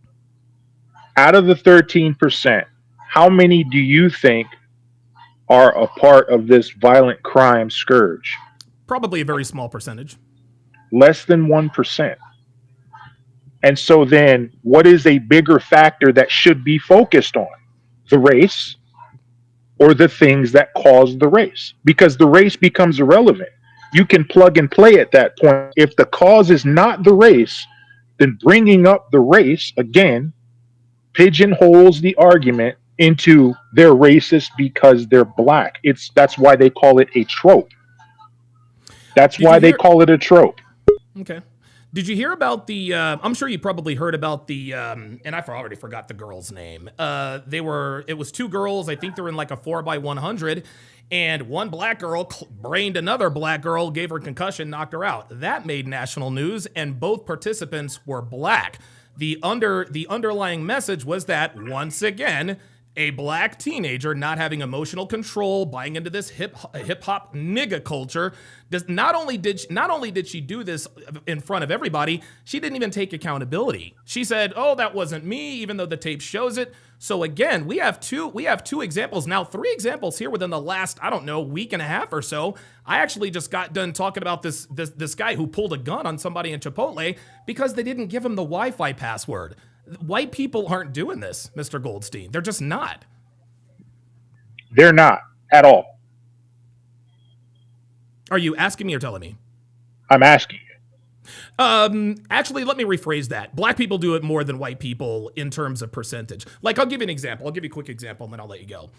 out of the 13%, how many do you think are a part of this violent crime scourge? Probably a very small percentage. Less than 1%. And so then what is a bigger factor that should be focused on? The race or the things that cause the race? Because the race becomes irrelevant. You can plug and play at that point. If the cause is not the race, then bringing up the race, again, pigeonholes the argument into they're racist because they're black. That's why they call it a trope. That's why they call it a trope. Okay. Did you hear about the, I'm sure you probably heard about the, and I already forgot the girl's name. It was two girls. I think they're in like a 4x100, and one black girl brained another black girl, gave her a concussion, knocked her out. That made national news, and both participants were black. The underlying message was that, once again, a black teenager not having emotional control, buying into this hip hop nigga culture. Not only did she do this in front of everybody, she didn't even take accountability. She said, "Oh, that wasn't me," even though the tape shows it. So again, we have two examples now, 3 examples here within the last, I don't know, week and a half or so. I actually just got done talking about this guy who pulled a gun on somebody in Chipotle because they didn't give him the Wi-Fi password. White people aren't doing this, Mr. Goldstein. They're just not. They're not at all. Are you asking me or telling me? I'm asking you. Actually, let me rephrase that. Black people do it more than white people in terms of percentage. Like, I'll give you an example. I'll give you a quick example and then I'll let you go.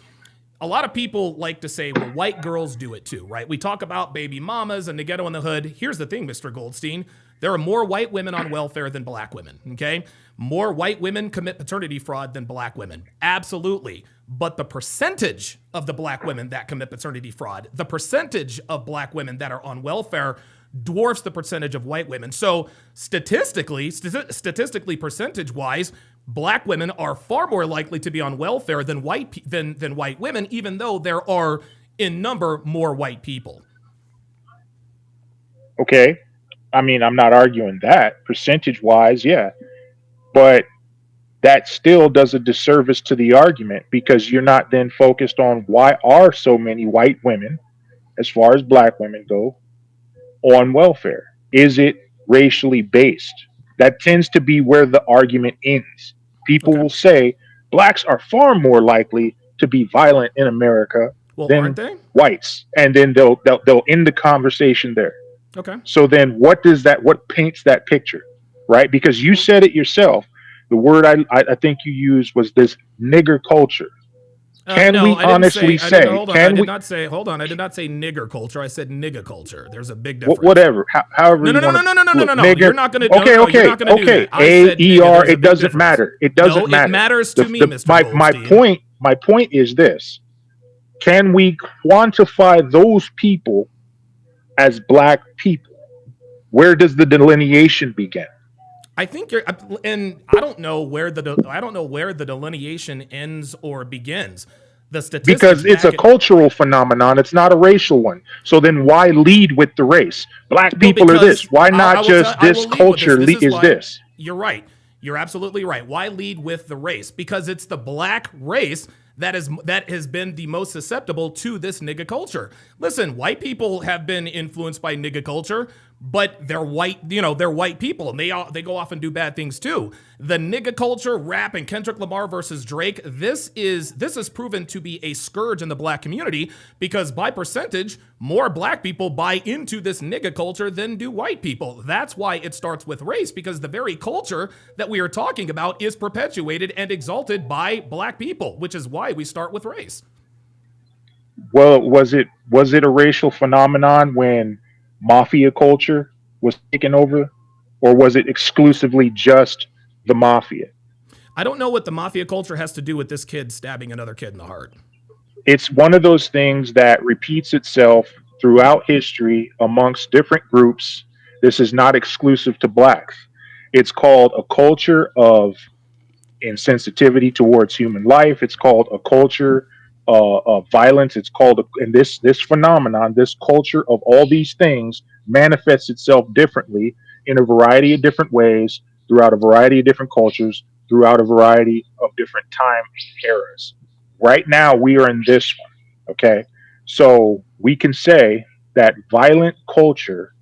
A lot of people like to say, well, white girls do it too, right? We talk about baby mamas and the ghetto in the hood. Here's the thing, Mr. Goldstein. There are more white women on welfare than black women, okay? More white women commit paternity fraud than black women. Absolutely. But the percentage of the black women that commit paternity fraud, the percentage of black women that are on welfare dwarfs the percentage of white women. So statistically, percentage-wise, black women are far more likely to be on welfare than white women, even though there are, in number, more white people. Okay. I mean, I'm not arguing that. Percentage-wise, yeah. But that still does a disservice to the argument because you're not then focused on why are so many white women, as far as black women go, on welfare. Is it racially based? That tends to be where the argument ends. People will say blacks are far more likely to be violent in America than whites, and then they'll end the conversation there. Okay. So then what paints that picture, right? Because you said it yourself. The word I think you used was this nigger culture. Can we honestly say? I did not say nigger culture. I said nigga culture. There's a big difference. Whatever. However. No. Nigger, you're not going to. Okay. A-E-R. It doesn't matter. It doesn't matter. It matters to me, Mr. Goldstein. My point is this: can we quantify those people as black people? Where does the delineation begin? I think and I don't know where the delineation ends or begins. The statistics, because it's a cultural phenomenon, it's not a racial one. So then why lead with the race? Black people are this. Why not just this culture is this? You're right. You're absolutely right. Why lead with the race? Because it's the black race that has been the most susceptible to this nigga culture. Listen, white people have been influenced by nigga culture, but they're white, they're white people, and they go off and do bad things too. The nigga culture, rap, and Kendrick Lamar versus Drake, this is proven to be a scourge in the black community because by percentage, more black people buy into this nigga culture than do white people. That's why it starts with race, because the very culture that we are talking about is perpetuated and exalted by black people, which is why we start with race. Well, was it a racial phenomenon when mafia culture was taken over, or was it exclusively just the mafia? I don't know what the mafia culture has to do with this kid stabbing another kid in the heart. It's one of those things that repeats itself throughout history amongst different groups. This is not exclusive to blacks. It's called a culture of insensitivity towards human life. It's called a culture of violence. It's called, and this phenomenon, this culture of all these things manifests itself differently in a variety of different ways throughout a variety of different cultures, throughout a variety of different time eras. Right now, we are in this one, okay? So we can say that violent culture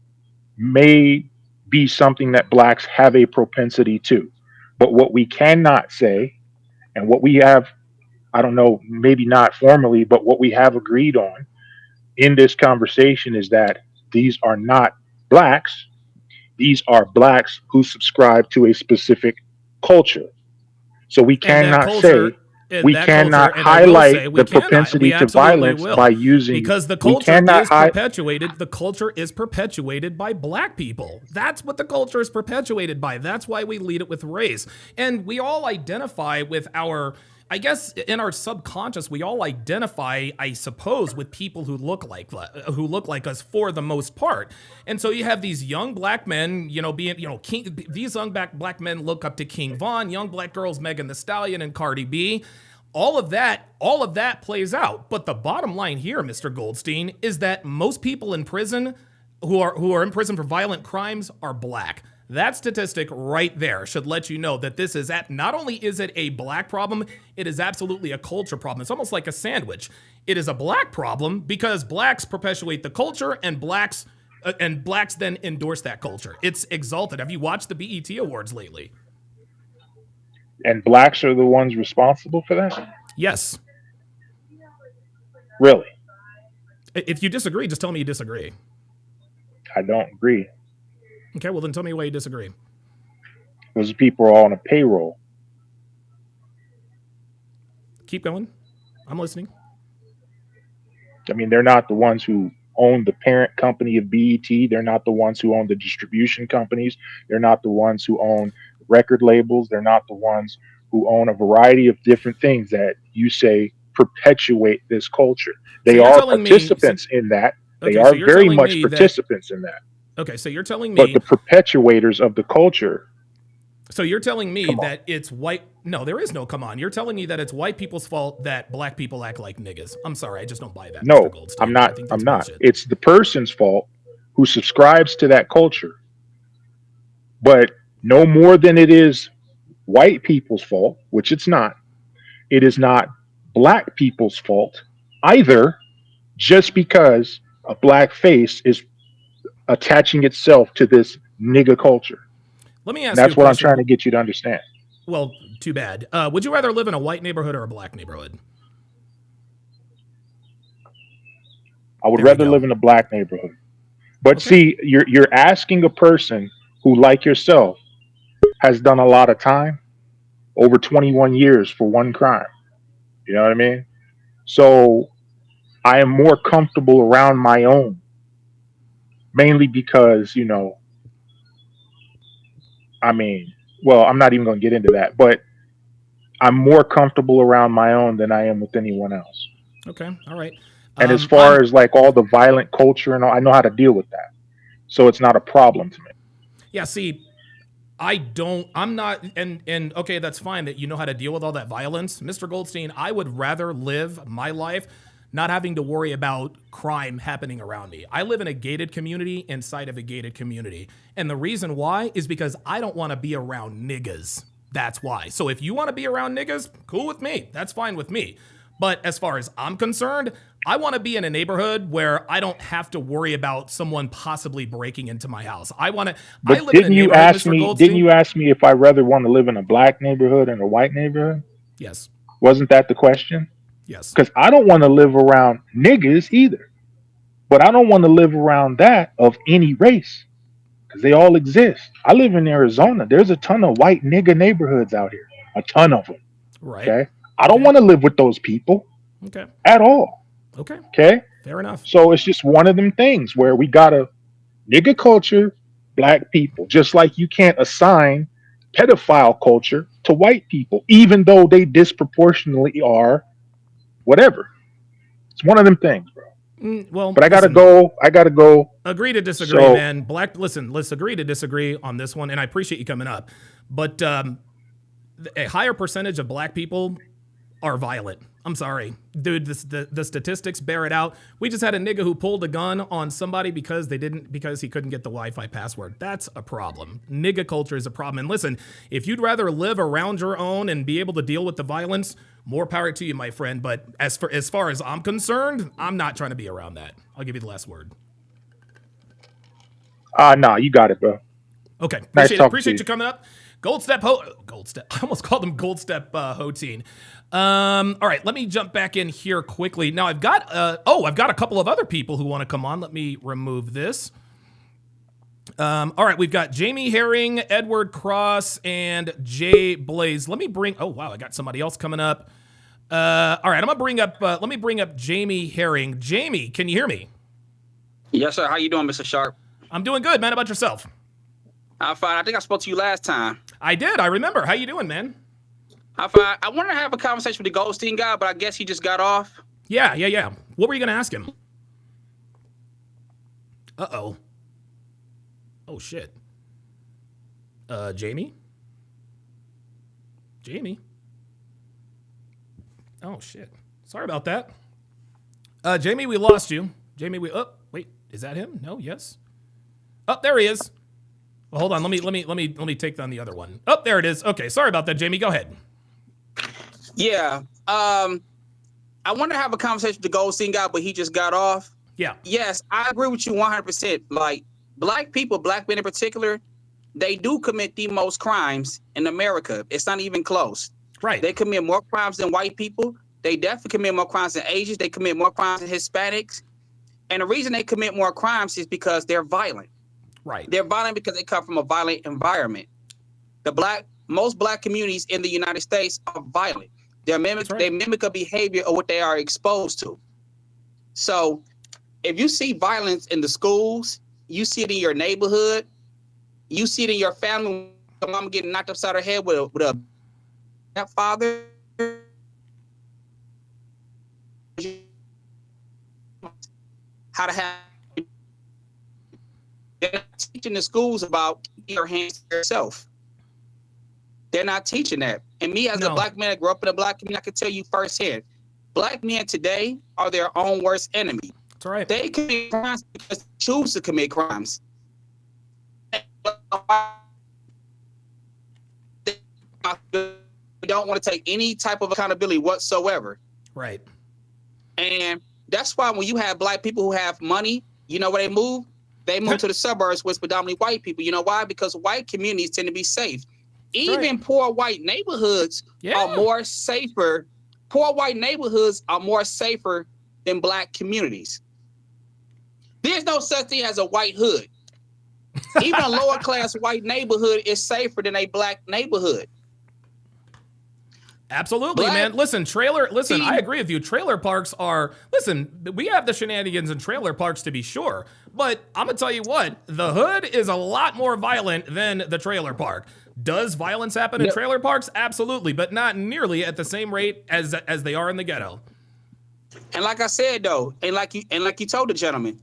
may be something that blacks have a propensity to. But what we cannot say, and what we have, I don't know, maybe not formally, but what we have agreed on in this conversation is that these are not blacks. These are blacks who subscribe to a specific culture. So we cannot say, we cannot highlight the propensity to violence by using, because the culture is perpetuated. The culture is perpetuated by black people. That's what the culture is perpetuated by. That's why we lead it with race. And we all identify with our, I guess in our subconscious, we all identify, I suppose, with people who look like us for the most part. And so you have these young black men, these young black men look up to King Von, young black girls, Megan Thee Stallion and Cardi B. all of that plays out. But the bottom line here, Mr. Goldstein, is that most people in prison who are in prison for violent crimes are black. That statistic right there should let you know that this is not only is it a black problem, it is absolutely a culture problem. It's almost like a sandwich. It is a black problem because blacks perpetuate the culture and blacks then endorse that culture. It's exalted. Have you watched the BET Awards lately? And blacks are the ones responsible for that? Yes. Really? If you disagree, just tell me you disagree. I don't agree. Okay, well then tell me why you disagree. Those people are all on a payroll. Keep going. I'm listening. I mean, they're not the ones who own the parent company of BET. They're not the ones who own the distribution companies. They're not the ones who own record labels. They're not the ones who own a variety of different things that you say perpetuate this culture. They are participants in that. They are very much participants in that. Okay, so you're telling me... But the perpetuators of the culture... So you're telling me that it's white... No, there is no come on. You're telling me that it's white people's fault that black people act like niggas. I'm sorry, I just don't buy that. No, I'm not. It's the person's fault who subscribes to that culture. But no more than it is white people's fault, which it's not. It is not black people's fault either, just because a black face is attaching itself to this nigga culture. Let me ask you. That's what I'm trying to get you to understand. Well, too bad. Would you rather live in a white neighborhood or a black neighborhood? I would rather live in a black neighborhood. But see, you're asking a person who, like yourself, has done a lot of time, over 21 years for one crime. You know what I mean? So I am more comfortable around my own, mainly because, you know, I mean, well, I'm not even going to get into that, but I'm more comfortable around my own than I am with anyone else. Okay. All right. And as far as like all the violent culture and all, I know how to deal with that. So it's not a problem to me. Yeah. See, I'm not, and okay, that's fine that you know how to deal with all that violence. Mr. Goldstein, I would rather live my life not having to worry about crime happening around me. I live in a gated community inside of a gated community. And the reason why is because I don't want to be around niggas. That's why. So if you want to be around niggas, cool with me. That's fine with me. But as far as I'm concerned, I want to be in a neighborhood where I don't have to worry about someone possibly breaking into my house. I live in a neighborhood, Mr. Goldstein. Didn't you ask me if I rather want to live in a black neighborhood and a white neighborhood? Yes. Wasn't that the question? Yes. Because I don't want to live around niggas either. But I don't want to live around that of any race. Because they all exist. I live in Arizona. There's a ton of white nigga neighborhoods out here. A ton of them. Right. Okay. I don't want to live with those people. Okay. At all. Okay. Okay. Fair enough. So it's just one of them things where we got a nigga culture, black people. Just like you can't assign pedophile culture to white people, even though they disproportionately are whatever. It's one of them things, bro. Well, but I gotta go. Agree to disagree, man. Let's agree to disagree on this one. And I appreciate you coming up. But a higher percentage of black people are violent. I'm sorry, dude. The statistics bear it out. We just had a nigga who pulled a gun on somebody because he couldn't get the Wi-Fi password. That's a problem. Nigga culture is a problem. And listen, if you'd rather live around your own and be able to deal with the violence, more power to you, my friend. But as far as I'm concerned, I'm not trying to be around that. I'll give you the last word. Nah, you got it, bro. Okay, appreciate you coming up. Gold Step. I almost called him Gold Step Hoteen. All right, let me jump back in here quickly. Now I've got a couple of other people who want to come on. Let me remove this. All right, we've got Jamie Herring, Edward Cross, and Jay Blaze. Let me bring. Oh wow, I got somebody else coming up. All right, I'm gonna bring up. Let me bring up Jamie Herring. Jamie, can you hear me? Yes, sir. How you doing, Mr. Sharp? I'm doing good, man. How about yourself? I'm fine. I think I spoke to you last time. I did. I remember. How you doing, man? I'm fine. I wanted to have a conversation with the Goldstein guy, but I guess he just got off. Yeah. What were you going to ask him? Uh-oh. Oh, shit. Jamie? Jamie? Oh, shit. Sorry about that. Jamie, we lost you. Jamie, wait, is that him? No, yes. Oh, there he is. Well, hold on. Let me take down the other one. Oh, there it is. Okay, sorry about that, Jamie. Go ahead. Yeah. I want to have a conversation with the Goldstein guy, but he just got off. Yeah. Yes, I agree with you 100%. Like, black people, black men in particular, they do commit the most crimes in America. It's not even close. Right. They commit more crimes than white people. They definitely commit more crimes than Asians. They commit more crimes than Hispanics. And the reason they commit more crimes is because they're violent. Right. They're violent because they come from a violent environment. Most black communities in the United States are violent. They mimic a behavior of what they are exposed to. So if you see violence in the schools, you see it in your neighborhood, you see it in your family, your mama getting knocked upside her head with a father. How to have. They're not teaching the schools about keeping your hands to yourself. They're not teaching that. And me as a black man that grew up in a black community, I can tell you firsthand, black men today are their own worst enemy. That's right. They commit crimes because they choose to commit crimes. They don't want to take any type of accountability whatsoever. Right. And that's why when you have black people who have money, you know where they move? They move to the suburbs with predominantly white people. You know why? Because white communities tend to be safe. Even poor white neighborhoods are more safer. Poor white neighborhoods are more safer than black communities. There's no such thing as a white hood. Even a lower class white neighborhood is safer than a black neighborhood. Absolutely, man. Listen, I agree with you. Trailer parks we have the shenanigans in trailer parks to be sure, but I'm gonna tell you what, the hood is a lot more violent than the trailer park. Does violence happen in trailer parks? Absolutely, but not nearly at the same rate as they are in the ghetto. And like I said though, and like you told the gentleman,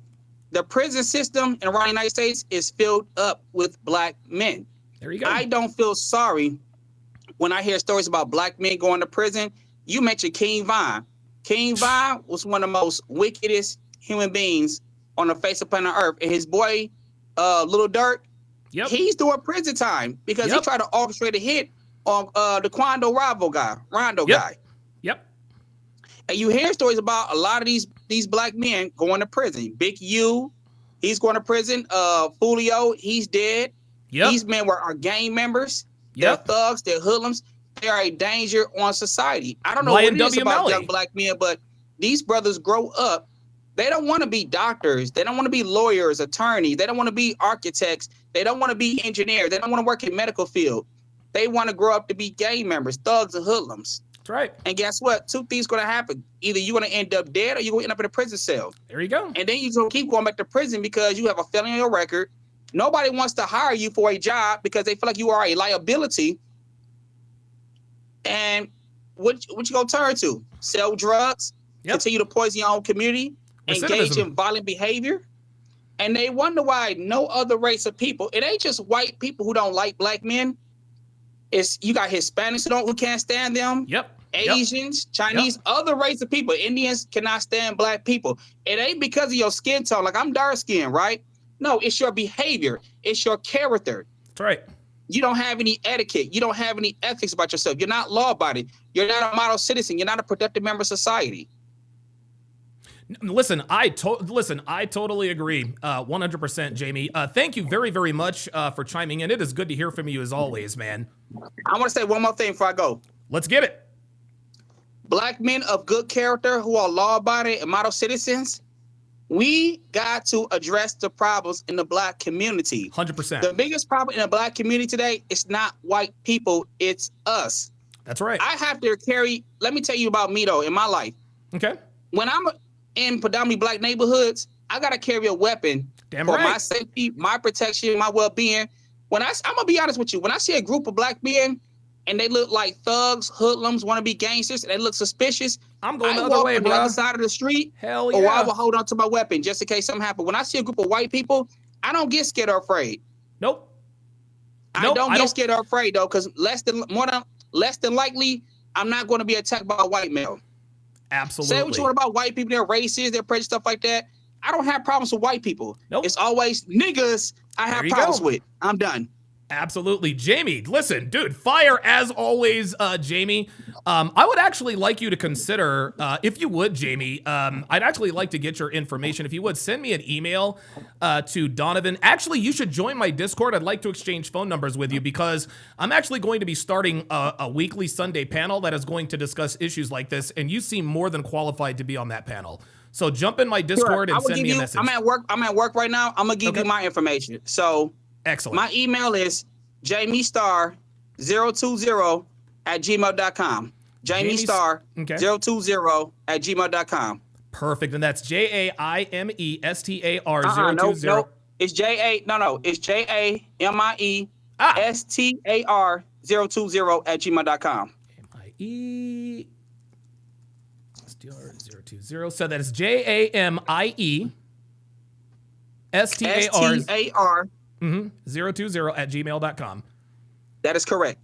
the prison system in the United States is filled up with black men. There you go. I don't feel sorry when I hear stories about black men going to prison. You mentioned King Von. King Von was one of the most wickedest human beings on the face of planet Earth. And his boy, Little Durk, he's doing prison time because he tried to orchestrate a hit on the Rondo guy. Yep. And you hear stories about a lot of these black men going to prison. Big U, he's going to prison. Fulio, he's dead. Yep. These men are gang members. They're thugs, they're hoodlums, they are a danger on society. I don't know what it is about young black men, but these brothers grow up. They don't want to be doctors. They don't want to be lawyers, attorneys. They don't want to be architects. They don't want to be engineers. They don't want to work in medical field. They want to grow up to be gang members, thugs and hoodlums. That's right. And guess what? Two things going to happen. Either you're going to end up dead or you're going to end up in a prison cell. There you go. And then you're going to keep going back to prison because you have a felony on your record. Nobody wants to hire you for a job because they feel like you are a liability. And what you gonna turn to? Sell drugs, continue to poison your own community, engage in violent behavior. And they wonder why no other race of people, it ain't just white people who don't like black men. It's you got Hispanics who can't stand them. Asians, Chinese, other race of people. Indians cannot stand black people. It ain't because of your skin tone. Like I'm dark skinned, right? No, it's your behavior. It's your character. That's right. You don't have any etiquette. You don't have any ethics about yourself. You're not law-abiding. You're not a model citizen. You're not a productive member of society. Listen, I totally agree, 100%, Jamie. Thank you very, very much for chiming in. It is good to hear from you as always, man. I want to say one more thing before I go. Let's get it. Black men of good character who are law-abiding and model citizens, we got to address the problems in the black community. 100%. The biggest problem in the black community today is not white people, it's us. That's right. I have to let me tell you about me though, in my life. Okay. When I'm in predominantly black neighborhoods, I got to carry a weapon for my safety, my protection, my well-being. I'm going to be honest with you. When I see a group of black men and they look like thugs, hoodlums, want to be gangsters, and they look suspicious, I'm going the other way, bro. I walk on the other side of the street, Hell yeah. Or I will hold on to my weapon just in case something happens. When I see a group of white people, I don't get scared or afraid. Nope. I don't get scared or afraid though, because less than likely, I'm not going to be attacked by a white male. Absolutely. Say what you want about white people, they're racist, they're prejudice, stuff like that. I don't have problems with white people. Nope. It's always niggas I have problems with. I'm done. Absolutely. Jamie, listen, dude, fire as always, Jamie. I would actually like you to consider, if you would, Jamie, I'd actually like to get your information. If you would, send me an email to Donovan. Actually, you should join my Discord. I'd like to exchange phone numbers with you because I'm actually going to be starting a weekly Sunday panel that is going to discuss issues like this, and you seem more than qualified to be on that panel. So jump in my Discord and send me a message. I'm at work right now. I'm going to give you my information. So excellent. My email is jamiestar020@gmail.com. jamiestar020@gmail.com. Perfect. And that's JAIMESTAR 020. No. It's it's JAMIESTAR020@gmail.com. MIE STR020. So that is JAMIE STAR 020@gmail.com. That is correct.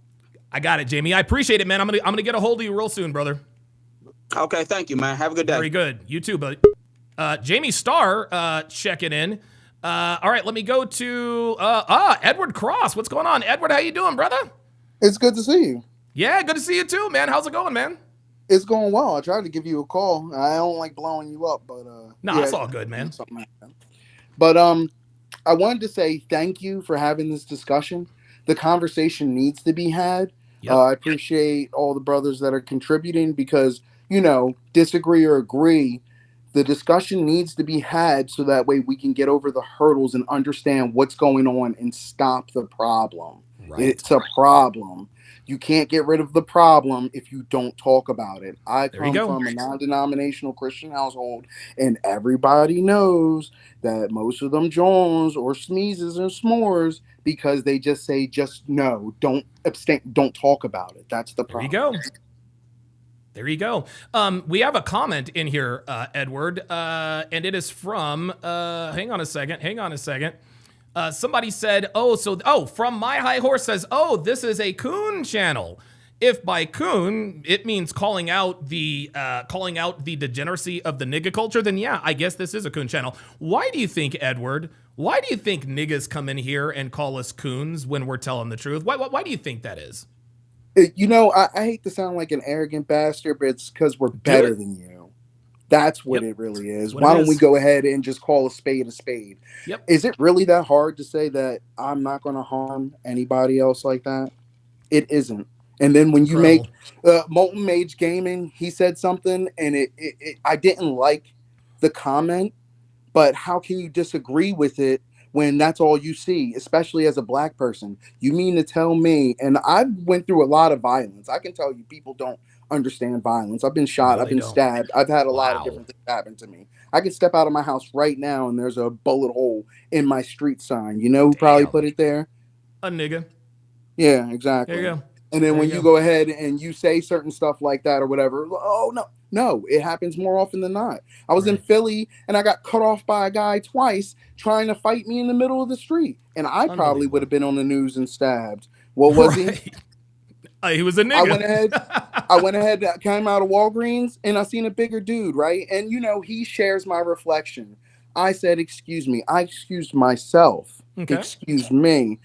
I got it, Jamie. I appreciate it, man. I'm gonna get a hold of you real soon, brother. Okay, thank you, man. Have a good day. Very good. You too, buddy. Jamie Starr checking in. All right, let me go to Edward Cross. What's going on, Edward? How you doing, brother? It's good to see you. Yeah, good to see you too, man. How's it going, man? It's going well. I tried to give you a call. I don't like blowing you up, but no, it's all good, man. But I wanted to say thank you for having this discussion. The conversation needs to be had. Yep. I appreciate all the brothers that are contributing because, disagree or agree, the discussion needs to be had so that way we can get over the hurdles and understand what's going on and stop the problem. Right. It's a problem. You can't get rid of the problem if you don't talk about it. I come from a non-denominational Christian household, and everybody knows that most of them Jones or sneezes and s'mores because they just say, no, don't abstain, don't talk about it. That's the problem. There you go. We have a comment in here, Edward, and it is from, hang on a second. Somebody said, from My High Horse says, this is a coon channel. If by coon it means calling out the degeneracy of the nigga culture, then yeah, I guess this is a coon channel. Why do you think, Edward? Why do you think niggas come in here and call us coons when we're telling the truth? Why do you think that is? I hate to sound like an arrogant bastard, but it's because we're better than you. That's what it really is. Why don't we go ahead and just call a spade a spade? Yep. Is it really that hard to say that I'm not going to harm anybody else like that? It isn't. And then when you make Molten Mage Gaming, he said something, and I didn't like the comment, but how can you disagree with it when that's all you see, especially as a black person? You mean to tell me, and I've went through a lot of violence. I can tell you people don't understand violence. I've been shot. I've been stabbed. I've had a lot of different things happen to me. I can step out of my house right now and there's a bullet hole in my street sign. You know who probably put it there? A nigga. Yeah, exactly. There you go. And then when you go ahead and you say certain stuff like that or whatever, no, it happens more often than not. I was in Philly and I got cut off by a guy twice trying to fight me in the middle of the street. And I probably would have been on the news and stabbed. What was he? He was a nigga. I went ahead, came out of Walgreens, and I seen a bigger dude, right? And, he shares my reflection. I said, excuse me. I excused myself. Okay. Excuse me.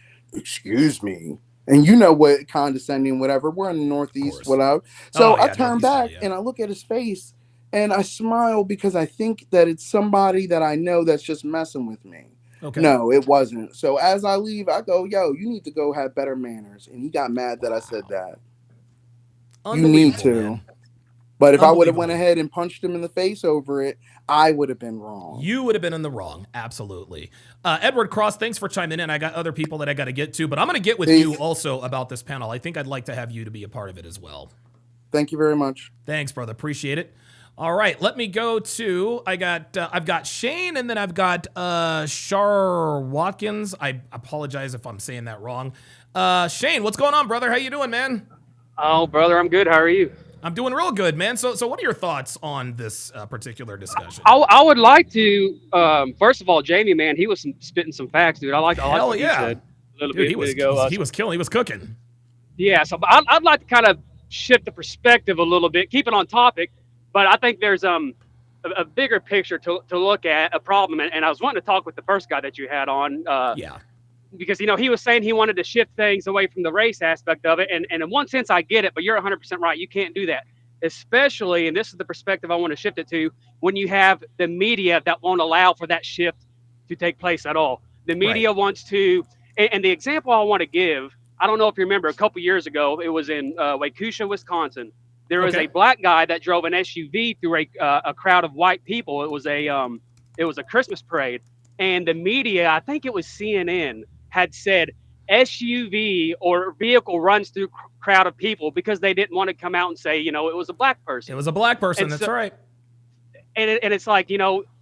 And you know what, condescending, whatever. We're in the Northeast, whatever. So I turn back and I look at his face and I smile because I think that it's somebody that I know that's just messing with me. Okay. No, it wasn't. So as I leave, I go, yo, you need to go have better manners. And he got mad that I said that. You need to. Man. But if I would have went ahead and punched him in the face over it, I would have been wrong. You would have been in the wrong. Absolutely. Edward Cross, thanks for chiming in. I got other people that I got to get to, but I'm going to get with you also about this panel. I think I'd like to have you to be a part of it as well. Thank you very much. Thanks, brother. Appreciate it. All right, let me go to, I've got Shane, and then I've got Shar Watkins. I apologize if I'm saying that wrong. Shane, what's going on, brother? How you doing, man? Oh, brother, I'm good. How are you? I'm doing real good, man. So what are your thoughts on this particular discussion? I would like to, first of all, Jamie, man, he was spitting some facts, dude. I like what he said a little bit ago. He was killing. He was cooking. Yeah, so I'd like to kind of shift the perspective a little bit, keep it on topic. But I think there's a bigger picture to look at, a problem. And I was wanting to talk with the first guy that you had on. Because, he was saying he wanted to shift things away from the race aspect of it. And in one sense, I get it, but you're 100% right. You can't do that, especially, and this is the perspective I want to shift it to, when you have the media that won't allow for that shift to take place at all. The media wants to, and the example I want to give, I don't know if you remember, a couple years ago, it was in Waukesha, Wisconsin. There was a black guy that drove an SUV through a crowd of white people. It was a Christmas parade. And the media, I think it was CNN, had said SUV or vehicle runs through crowd of people because they didn't want to come out and say, it was a black person. It was a black person. And that's right. And it's like,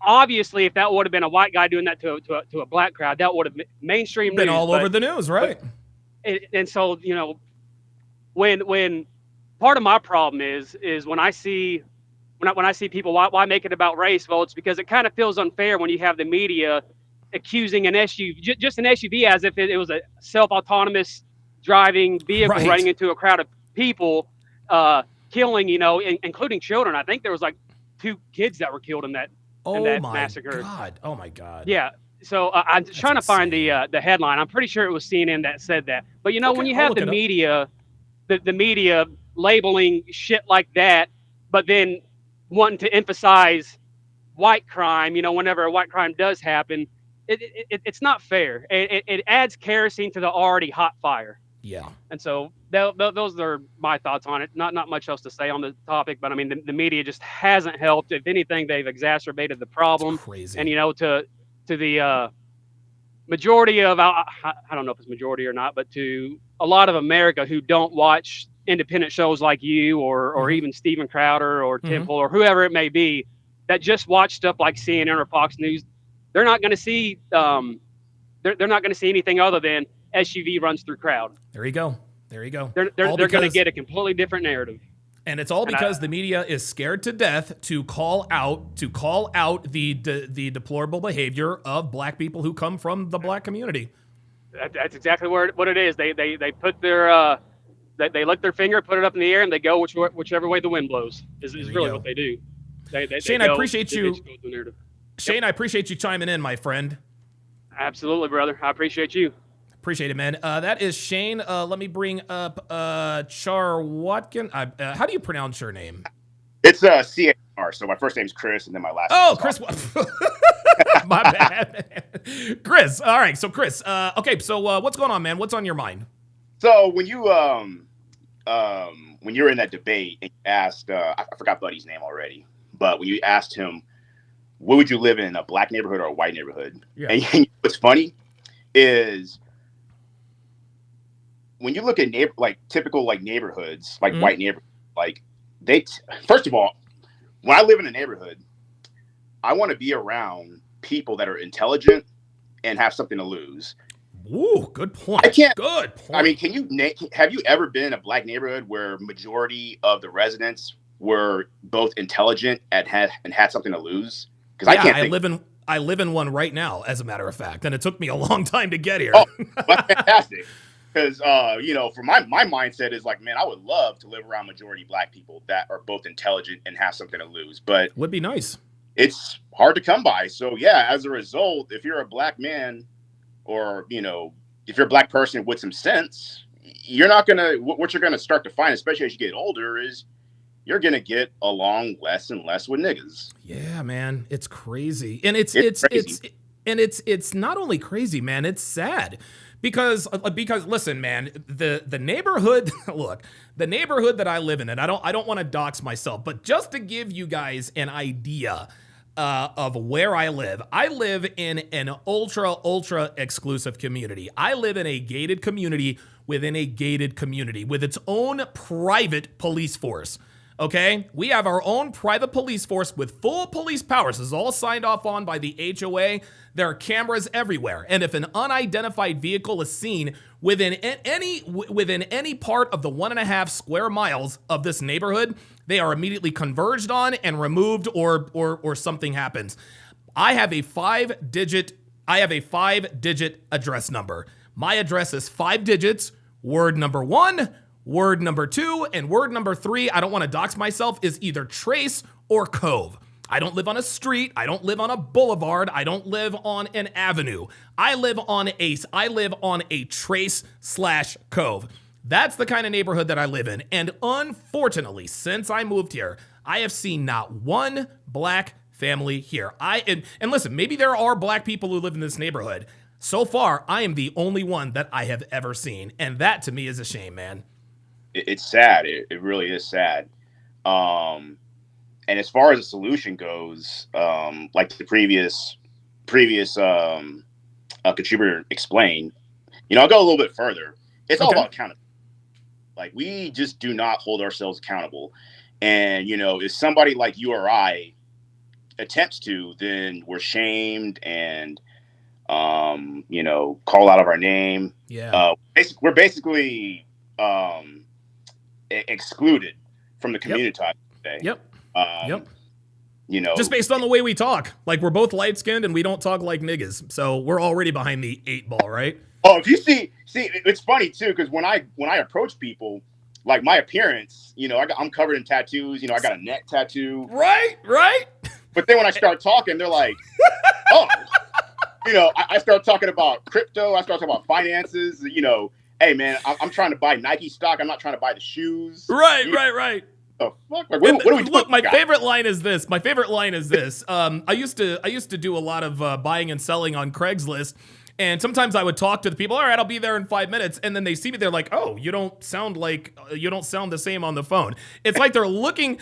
obviously, if that would have been a white guy doing that to a black crowd, that would have mainstream been news, all over the news, right? And so, when part of my problem is when I see people, why make it about race? Well, it's because it kind of feels unfair when you have the media accusing an SUV, just an SUV, as if it was a self-autonomous driving vehicle running into a crowd of people, killing, including children. I think there was like 2 kids that were killed in that massacre. Oh my God. Yeah. So I'm trying to find the headline. I'm pretty sure it was CNN that said that. But when you have the media labeling shit like that, but then wanting to emphasize white crime, whenever a white crime does happen, it's not fair. It adds kerosene to the already hot fire. Yeah. And so those are my thoughts on it. Not much else to say on the topic, but I mean, the media just hasn't helped. If anything, they've exacerbated the problem. It's crazy. And, to the majority of, I don't know if it's majority or not, but to a lot of America who don't watch independent shows like you or even Steven Crowder or Temple or whoever it may be, that just watch stuff like CNN or Fox News, they're not going to see they're not going to see anything other than SUV runs through crowd. There you go. They're going to get a completely different narrative. And it's all because the media is scared to death to call out the deplorable behavior of black people who come from the black community. That's exactly what it is. They put their they lick their finger, put it up in the air, and they go whichever way the wind blows. Is really what they do. Shane, I appreciate you. Shane, I appreciate you chiming in, my friend. Absolutely, brother. I appreciate you. Appreciate it, man. That is Shane. Let me bring up Char Watkin. How do you pronounce your name? It's C-A-R. So my first name's Chris, and then my last name Chris. My bad, man. Chris. All right. So, Chris. Okay. So, what's going on, man? What's on your mind? So, when you were in that debate and you asked, I forgot Buddy's name already, but when you asked him, what would you live in, a black neighborhood or a white neighborhood? Yeah. And what's funny is when you look at typical neighborhoods, white neighborhoods, first of all, when I live in a neighborhood, I want to be around people that are intelligent and have something to lose. Ooh, good point. Good point. I mean, have you ever been in a black neighborhood where majority of the residents were both intelligent and had something to lose? Because I live in one right now, as a matter of fact, and it took me a long time to get here. Oh, that's fantastic. Because for my mindset is like, man, I would love to live around majority black people that are both intelligent and have something to lose. But would be nice. It's hard to come by. So yeah, as a result, if you're a black man, or if you're a black person with some sense, you're not gonna. What you're gonna start to find, especially as you get older, is you're gonna get along less and less with niggas. Yeah, man, it's crazy, and it's not only crazy, man. It's sad because listen, man, the neighborhood. Look, the neighborhood that I live in, and I don't want to dox myself, but just to give you guys an idea of where I live in an ultra exclusive community. I live in a gated community within a gated community with its own private police force. Okay, we have our own private police force with full police powers. This is all signed off on by the HOA. There are cameras everywhere. And if an unidentified vehicle is seen within any part of the 1.5 square miles of this neighborhood, they are immediately converged on and removed or something happens. I have a 5-digit address number. My address is 5 digits, word number 1, Word number 2 and word number 3, I don't want to dox myself, is either trace or cove. I don't live on a street. I don't live on a boulevard. I don't live on an avenue. I live on a trace/cove. That's the kind of neighborhood that I live in. And unfortunately, since I moved here, I have seen not one black family here. And listen, maybe there are black people who live in this neighborhood. So far, I am the only one that I have ever seen. And that to me is a shame, man. It's sad. It really is sad. And as far as the solution goes, like the previous contributor explained, I'll go a little bit further. It's all about accountability. Like, we just do not hold ourselves accountable. And, if somebody like you or I attempts to, then we're shamed and, call out of our name. Yeah. We're basically excluded from the community today. Yep. Just based on the way we talk. Like, we're both light-skinned and we don't talk like niggas. So we're already behind the 8 ball, right? Oh, if you see, it's funny too, because when I approach people, like my appearance, I'm covered in tattoos. I got a neck tattoo. Right. But then when I start talking, they're like, oh, I start talking about crypto. I start talking about finances. Hey man, I'm trying to buy Nike stock. I'm not trying to buy the shoes. Right. Oh, fuck? Like, what do we do? Look, my favorite line is this. I used to do a lot of buying and selling on Craigslist. And sometimes I would talk to the people, all right, I'll be there in 5 minutes. And then they see me, they're like, oh, you don't sound the same on the phone. It's like they're looking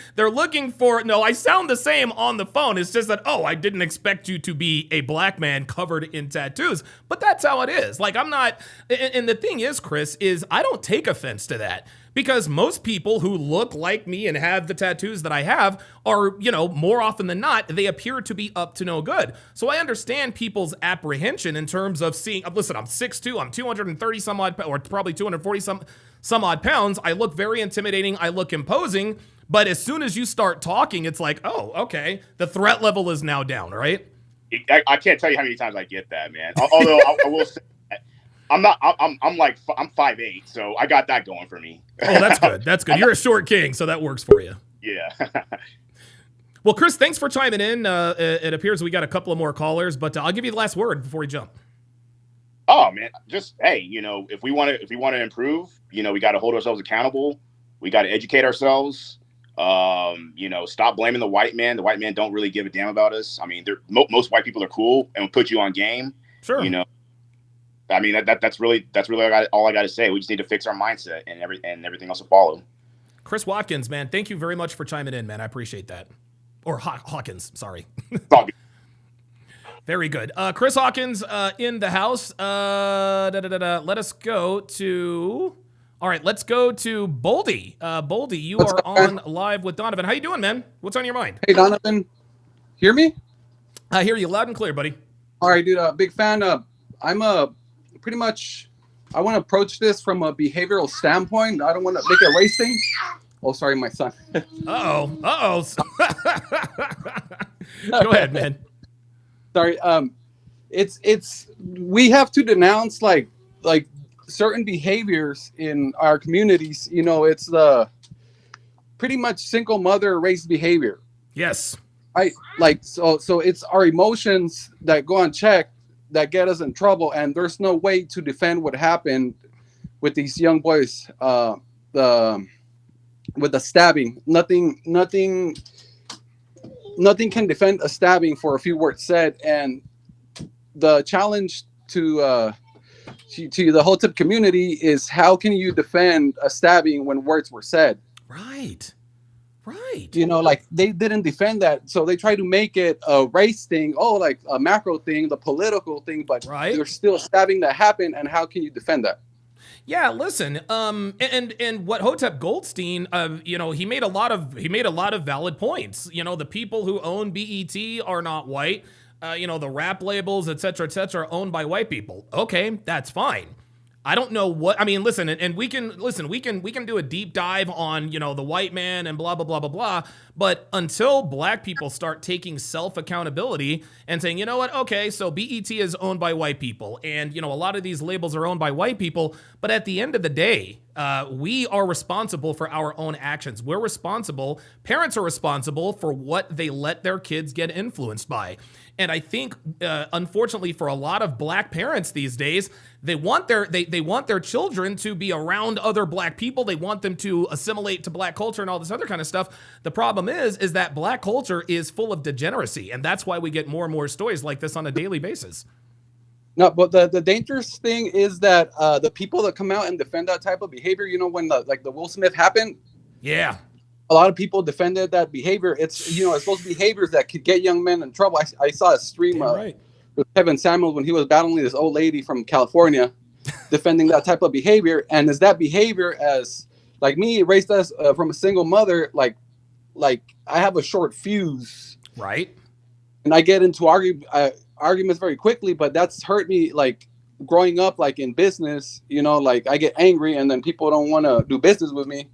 for, no, I sound the same on the phone. It's just that, oh, I didn't expect you to be a black man covered in tattoos. But that's how it is. Like, I'm not, and the thing is, Chris, is I don't take offense to that. Because most people who look like me and have the tattoos that I have are, more often than not, they appear to be up to no good. So I understand people's apprehension in terms of seeing, listen, I'm 6'2", I'm 230 some odd, or probably 240 some odd pounds. I look very intimidating. I look imposing. But as soon as you start talking, it's like, oh, okay, the threat level is now down, right? I can't tell you how many times I get that, man. Although I will say, I'm 5'8", so I got that going for me. Oh, that's good. That's good. You're a short king, so that works for you. Yeah. Well, Chris, thanks for chiming in. It appears we got a couple of more callers, but I'll give you the last word before we jump. Oh man, just hey, if we want to improve, we got to hold ourselves accountable. We got to educate ourselves. Stop blaming the white man. The white man don't really give a damn about us. I mean, most white people are cool and will put you on game. Sure. I mean, that's really all I got to say. We just need to fix our mindset, and everything else will follow. Chris Watkins, man, thank you very much for chiming in, man. I appreciate that. Or Hawkins, sorry. Very good. Chris Hawkins in the house. Let us go to. All right, let's go to Boldy. Boldy, you are on live with Donovan. How you doing, man? What's on your mind? Hey, Donovan. Hear me? I hear you loud and clear, buddy. All right, dude. Big fan. I'm pretty much. I want to approach this from a behavioral standpoint. I don't want to make it a race thing. Oh, sorry, my son. Uh-oh. Go ahead, man. Sorry. It's we have to denounce like certain behaviors in our communities. It's the pretty much single mother race behavior. Yes. So it's our emotions that go unchecked that get us in trouble, and there's no way to defend what happened with these young boys. With the stabbing, nothing can defend a stabbing for a few words said. And the challenge to the HOTEP community is, how can you defend a stabbing when words were said? Right. Like, they didn't defend that, so they try to make it a race thing, like a macro thing, the political thing, but there's still a stabbing that happened, and how can you defend that? Yeah, listen, and what HOTEP Goldstein, he made a lot of valid points. The people who own BET are not white. The rap labels, et cetera, are owned by white people. Okay, that's fine. I don't know what, I mean, listen, and we can do a deep dive on, the white man and blah, blah, blah, blah, blah. But until black people start taking self-accountability and saying, you know what, okay, so BET is owned by white people, and, a lot of these labels are owned by white people. But at the end of the day, We are responsible for our own actions. We're responsible. Parents are responsible for what they let their kids get influenced by. And I think, unfortunately, for a lot of black parents these days, they want their children to be around other black people. They want them to assimilate to black culture and all this other kind of stuff. The problem is that black culture is full of degeneracy, and that's why we get more and more stories like this on a daily basis. No, but the dangerous thing is that the people that come out and defend that type of behavior, you know, when the Will Smith happened, yeah, a lot of people defended that behavior. It's, you know, it's those behaviors that could get young men in trouble. I saw a stream with Kevin Samuels when he was battling this old lady from California, defending that type of behavior. And is that behavior, as like me, raised as from a single mother, like I have a short fuse, right? And I get into arguments very quickly, but that's hurt me, like growing up, like in business, you know, like I get angry and then people don't want to do business with me.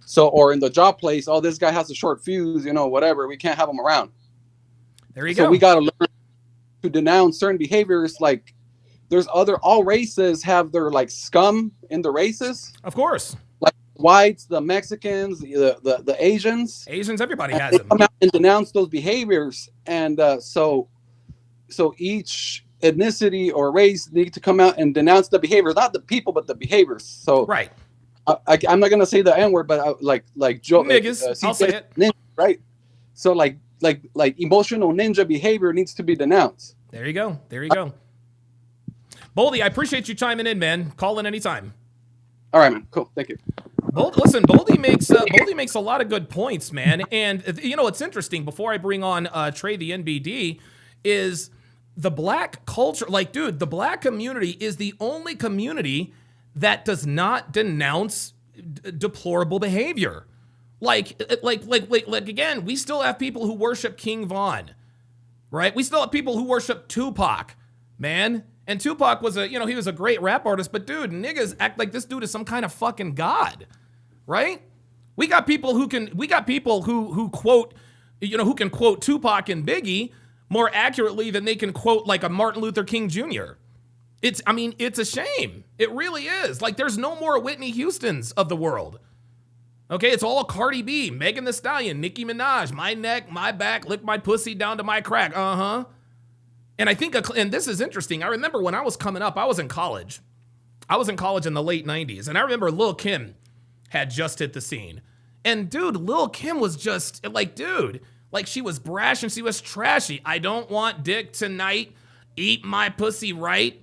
So, or in the job place, oh, this guy has a short fuse, you know, whatever, we can't have him around. There you go. So we got to learn to denounce certain behaviors. Like there's all races have their like scum in the races. Of course. Like whites, the Mexicans, the Asians. Asians, everybody has they them. come out and denounce those behaviors. And so each ethnicity or race need to come out and denounce the behaviors, not the people, but the behaviors. So right. I'm not gonna say the N-word, but like Joe niggas, I'll say it. Ninja, right? So like emotional ninja behavior needs to be denounced. There you go. There you go. Boldy, I appreciate you chiming in, man. Call in anytime. All right, man. Cool. Thank you. Listen, Boldy makes a lot of good points, man. And you know, it's interesting. Before I bring on Trey the NBD, is the black culture, like, dude, the black community is the only community that does not denounce deplorable behavior. Like again, we still have people who worship King Von, right? We still have people who worship Tupac, man. And Tupac was he was a great rap artist, but dude, niggas act like this dude is some kind of fucking god, right? We got people who quote, who can quote Tupac and Biggie more accurately than they can quote like a Martin Luther King Jr. It's a shame. It really is. Like, there's no more Whitney Houstons of the world. Okay, it's all Cardi B, Megan Thee Stallion, Nicki Minaj, my neck, my back, lick my pussy down to my crack. And I think, and this is interesting. I remember when I was coming up, I was in college. I was in college in the late 90s. And I remember Lil' Kim had just hit the scene. And dude, Lil' Kim was just like, dude, like she was brash and she was trashy. I don't want dick tonight. Eat my pussy right?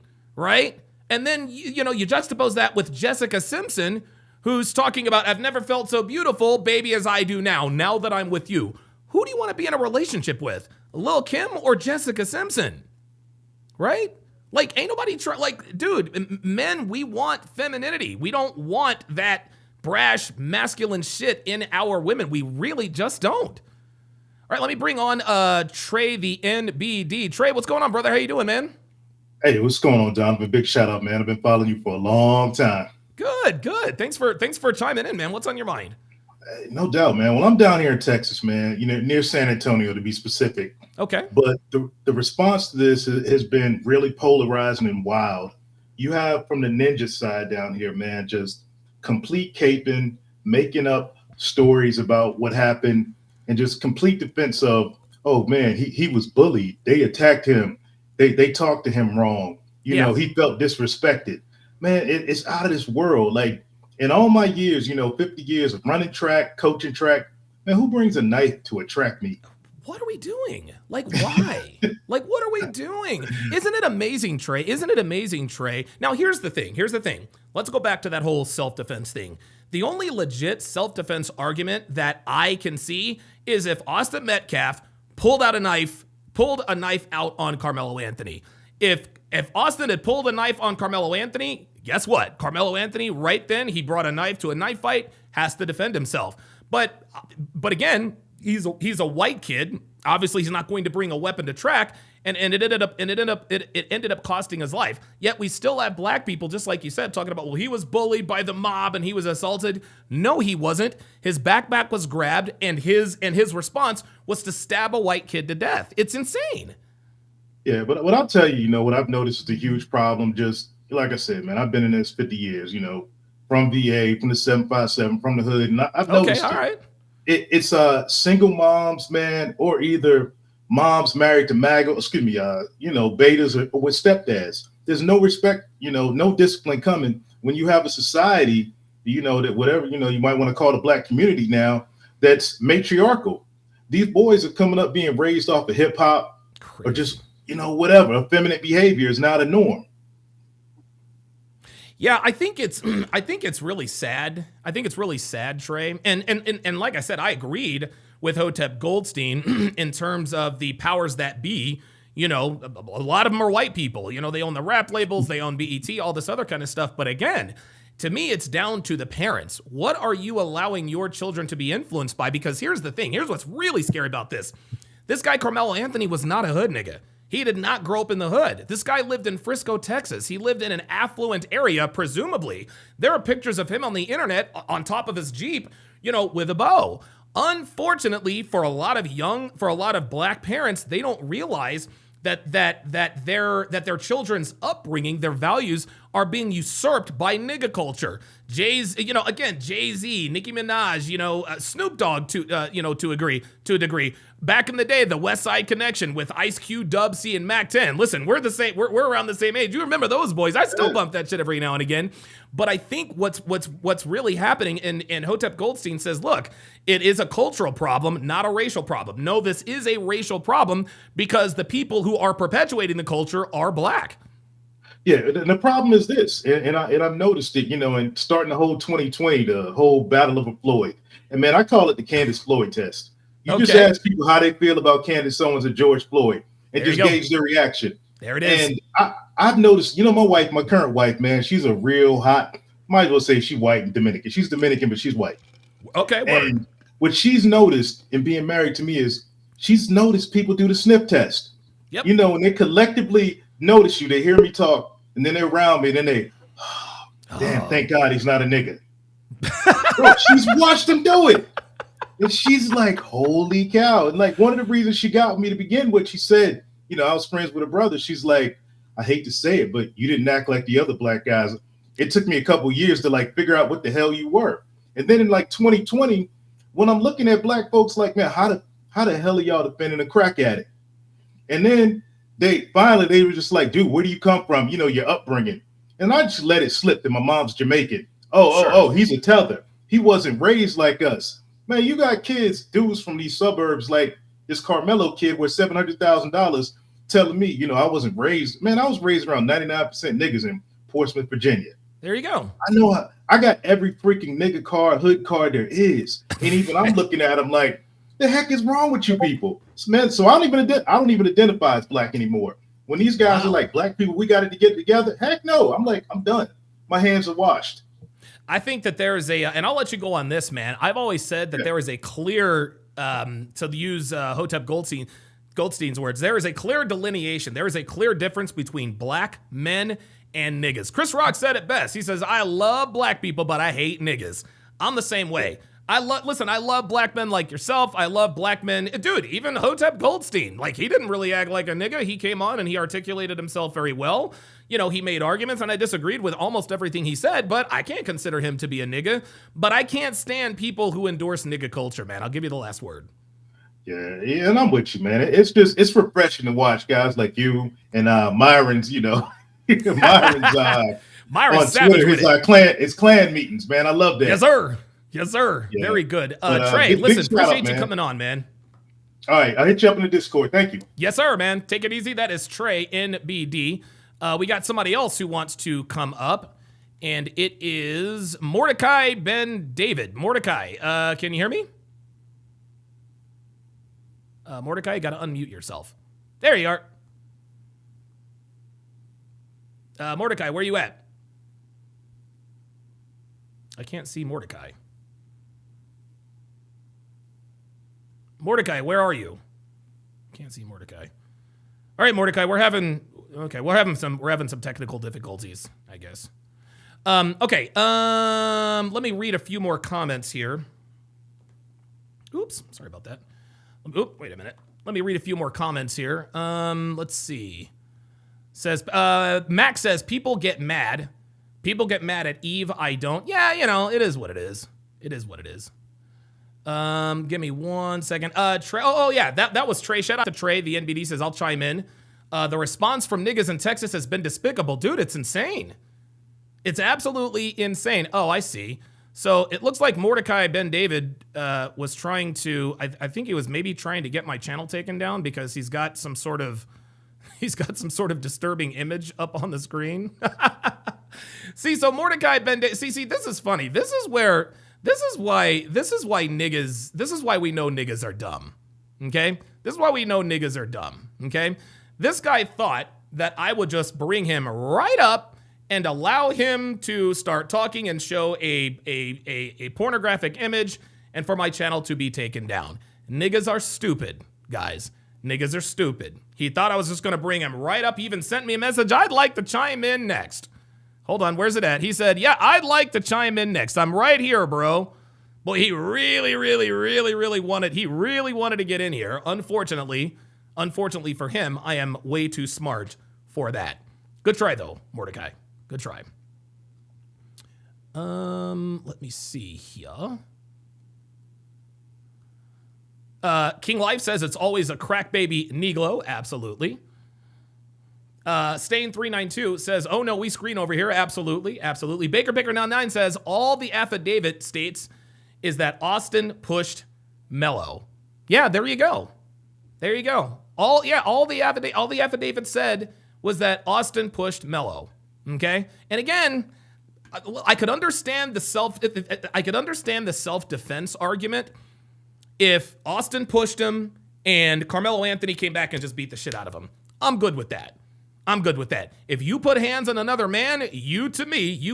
And then, you juxtapose that with Jessica Simpson, who's talking about, I've never felt so beautiful, baby, as I do now that I'm with you. Who do you want to be in a relationship with? Lil' Kim or Jessica Simpson? Right? Like, ain't nobody dude, men, we want femininity. We don't want that brash, masculine shit in our women. We really just don't. All right, let me bring on Trey the NBD. Trey, what's going on, brother? How you doing, man? Hey, what's going on, Donovan? Big shout out, man. I've been following you for a long time. Good. Thanks for chiming in, man. What's on your mind? Hey, no doubt, man. Well, I'm down here in Texas, man, near San Antonio to be specific. Okay. But the response to this has been really polarizing and wild. You have from the ninja side down here, man, just complete caping, making up stories about what happened, and just complete defense of, oh man, he was bullied. They attacked him. They talked to him wrong. You know, he felt disrespected. Man, it's out of this world. Like, in all my years, 50 years of running track, coaching track, man, who brings a knife to a track meet? What are we doing? Like, why? Like, what are we doing? Isn't it amazing, Trey? Now, here's the thing. Let's go back to that whole self-defense thing. The only legit self-defense argument that I can see is if Austin Metcalf pulled a knife out on Karmelo Anthony. If Austin had pulled a knife on Karmelo Anthony, guess what? Karmelo Anthony, right then, he brought a knife to a knife fight, has to defend himself. But again, he's a white kid. Obviously, he's not going to bring a weapon to track, and it ended up costing his life. Yet we still have black people, just like you said, talking about, well, he was bullied by the mob and he was assaulted. No, he wasn't. His backpack was grabbed, and his response was to stab a white kid to death. It's insane. Yeah, but what I'll tell you, what I've noticed is a huge problem. Just like I said, man, I've been in this 50 years, from VA, from the 757, from the hood, and I've noticed all right. It's single moms, man, or either moms married to betas or with stepdads. There's no respect, no discipline coming when you have a society, that whatever, you might want to call the black community now, that's matriarchal. These boys are coming up being raised off of hip hop or just, whatever. Effeminate behavior is now the norm. Yeah, I think it's really sad. I think it's really sad, Trey. And like I said, I agreed with Hotep Goldstein in terms of the powers that be. A lot of them are white people. They own the rap labels, they own BET, all this other kind of stuff. But again, to me, it's down to the parents. What are you allowing your children to be influenced by? Because here's the thing. Here's what's really scary about this. This guy, Karmelo Anthony, was not a hood nigga. He did not grow up in the hood. This guy lived in Frisco, Texas. He lived in an affluent area, presumably. There are pictures of him on the internet on top of his Jeep, with a bow. Unfortunately, for a lot of black parents, they don't realize that their children's upbringing, their values are being usurped by nigga culture. Jay-Z, Nicki Minaj, Snoop Dogg to a degree. Back in the day, the West Side Connection with Ice Cube, Dub C, and Mac 10. Listen, we're the same. We're around the same age. You remember those boys? I still bump that shit every now and again. But I think what's really happening, and Hotep Goldstein says, look, it is a cultural problem, not a racial problem. No, this is a racial problem because the people who are perpetuating the culture are black. Yeah, and the problem is this, and I've noticed it, and starting the whole 2020, the whole battle of Floyd. And man, I call it the Candace Floyd test. You just ask people how they feel about Candace Owens and George Floyd and just gauge their reaction. There it is. And I've noticed, my current wife, man, she's a real hot, might as well say she's white and Dominican. She's Dominican, but she's white. Okay. And what she's noticed in being married to me is she's noticed people do the sniff test. Yep. And they collectively notice you. They hear me talk, and then they're around me, and then they, damn, thank God he's not a nigga. Bro, she's watched them do it. And she's like, holy cow. And like one of the reasons she got me to begin with, she said, I was friends with her brother. She's like, I hate to say it, but you didn't act like the other black guys. It took me a couple years to like figure out what the hell you were. And then in like 2020, when I'm looking at black folks like, man, how the hell are y'all defending a crack addict? And then they were just like, dude, where do you come from? Your upbringing. And I just let it slip that my mom's Jamaican. Oh, he's a tether. He wasn't raised like us. Man, you got dudes from these suburbs like this Karmelo kid with $700,000 telling me, I wasn't raised. Man, I was raised around 99% niggas in Portsmouth, Virginia. There you go. I know I got every freaking nigga card, hood card there is. And even I'm looking at them like, the heck is wrong with you people? Man, so I don't even identify as black anymore. When these guys are like, black people, we got to get together. Heck no. I'm like, I'm done. My hands are washed. I think that there is and I'll let you go on this, man. I've always said that there is a clear, to use Hotep Goldstein's words, there is a clear delineation. There is a clear difference between black men and niggas. Chris Rock said it best. He says, I love black people, but I hate niggas. I'm the same way. I love black men like yourself. I love black men. Dude, even Hotep Goldstein, like he didn't really act like a nigga. He came on and he articulated himself very well. He made arguments and I disagreed with almost everything he said, but I can't consider him to be a nigga. But I can't stand people who endorse nigga culture, man. I'll give you the last word. Yeah, and I'm with you, man. It's refreshing to watch guys like you and Myron's, Myron's on Twitter. It's clan meetings, man. I love that. Yes, sir. Yeah. Very good. But, Trey, listen, appreciate you coming on, man. All right, I'll hit you up in the Discord. Thank you. Yes, sir, man. Take it easy. That is Trey NBD. We got somebody else who wants to come up, and it is Mordecai Ben David. Mordecai, can you hear me? Mordecai, you got to unmute yourself. There you are. Mordecai, where you at? I can't see Mordecai. Mordecai, where are you? Can't see Mordecai. All right, Mordecai, we're having some technical difficulties, I guess. Okay. Let me read a few more comments here. Oops, sorry about that. Oop, wait a minute. Let me read a few more comments here. Let's see. Says Max says people get mad People get mad at Eve. I don't. Yeah, it is what it is. It is what it is. Give me 1 second. Trey. Yeah, that was Trey. Shout out to Trey. The NBD says, I'll chime in. The response from niggas in Texas has been despicable. Dude, it's insane. It's absolutely insane. Oh, I see. So it looks like Mordecai Ben David was trying to, I think he was maybe trying to get my channel taken down because he's got some sort of disturbing image up on the screen. See, so Mordecai Ben David, see, this is funny. This is why we know niggas are dumb. Okay? This is why we know niggas are dumb. Okay? This guy thought that I would just bring him right up and allow him to start talking and show a pornographic image and for my channel to be taken down. Niggas are stupid, guys. Niggas are stupid. He thought I was just going to bring him right up. He even sent me a message. I'd like to chime in next. Hold on, where's it at? He said, yeah, I'd like to chime in next. I'm right here, bro. Boy, he really wanted to get in here. Unfortunately for him, I am way too smart for that. Good try, though, Mordecai. Good try. Let me see here. King Life says it's always a crack baby Negro. Absolutely. Stain392 says, oh no, we screen over here. Absolutely. Baker99 says, all the affidavit states is that Austin pushed Mello. Yeah, there you go. All the affidavit said was that Austin pushed Mello. Okay? And again, I could understand the self-defense argument if Austin pushed him and Karmelo Anthony came back and just beat the shit out of him. I'm good with that. If you put hands on another man, you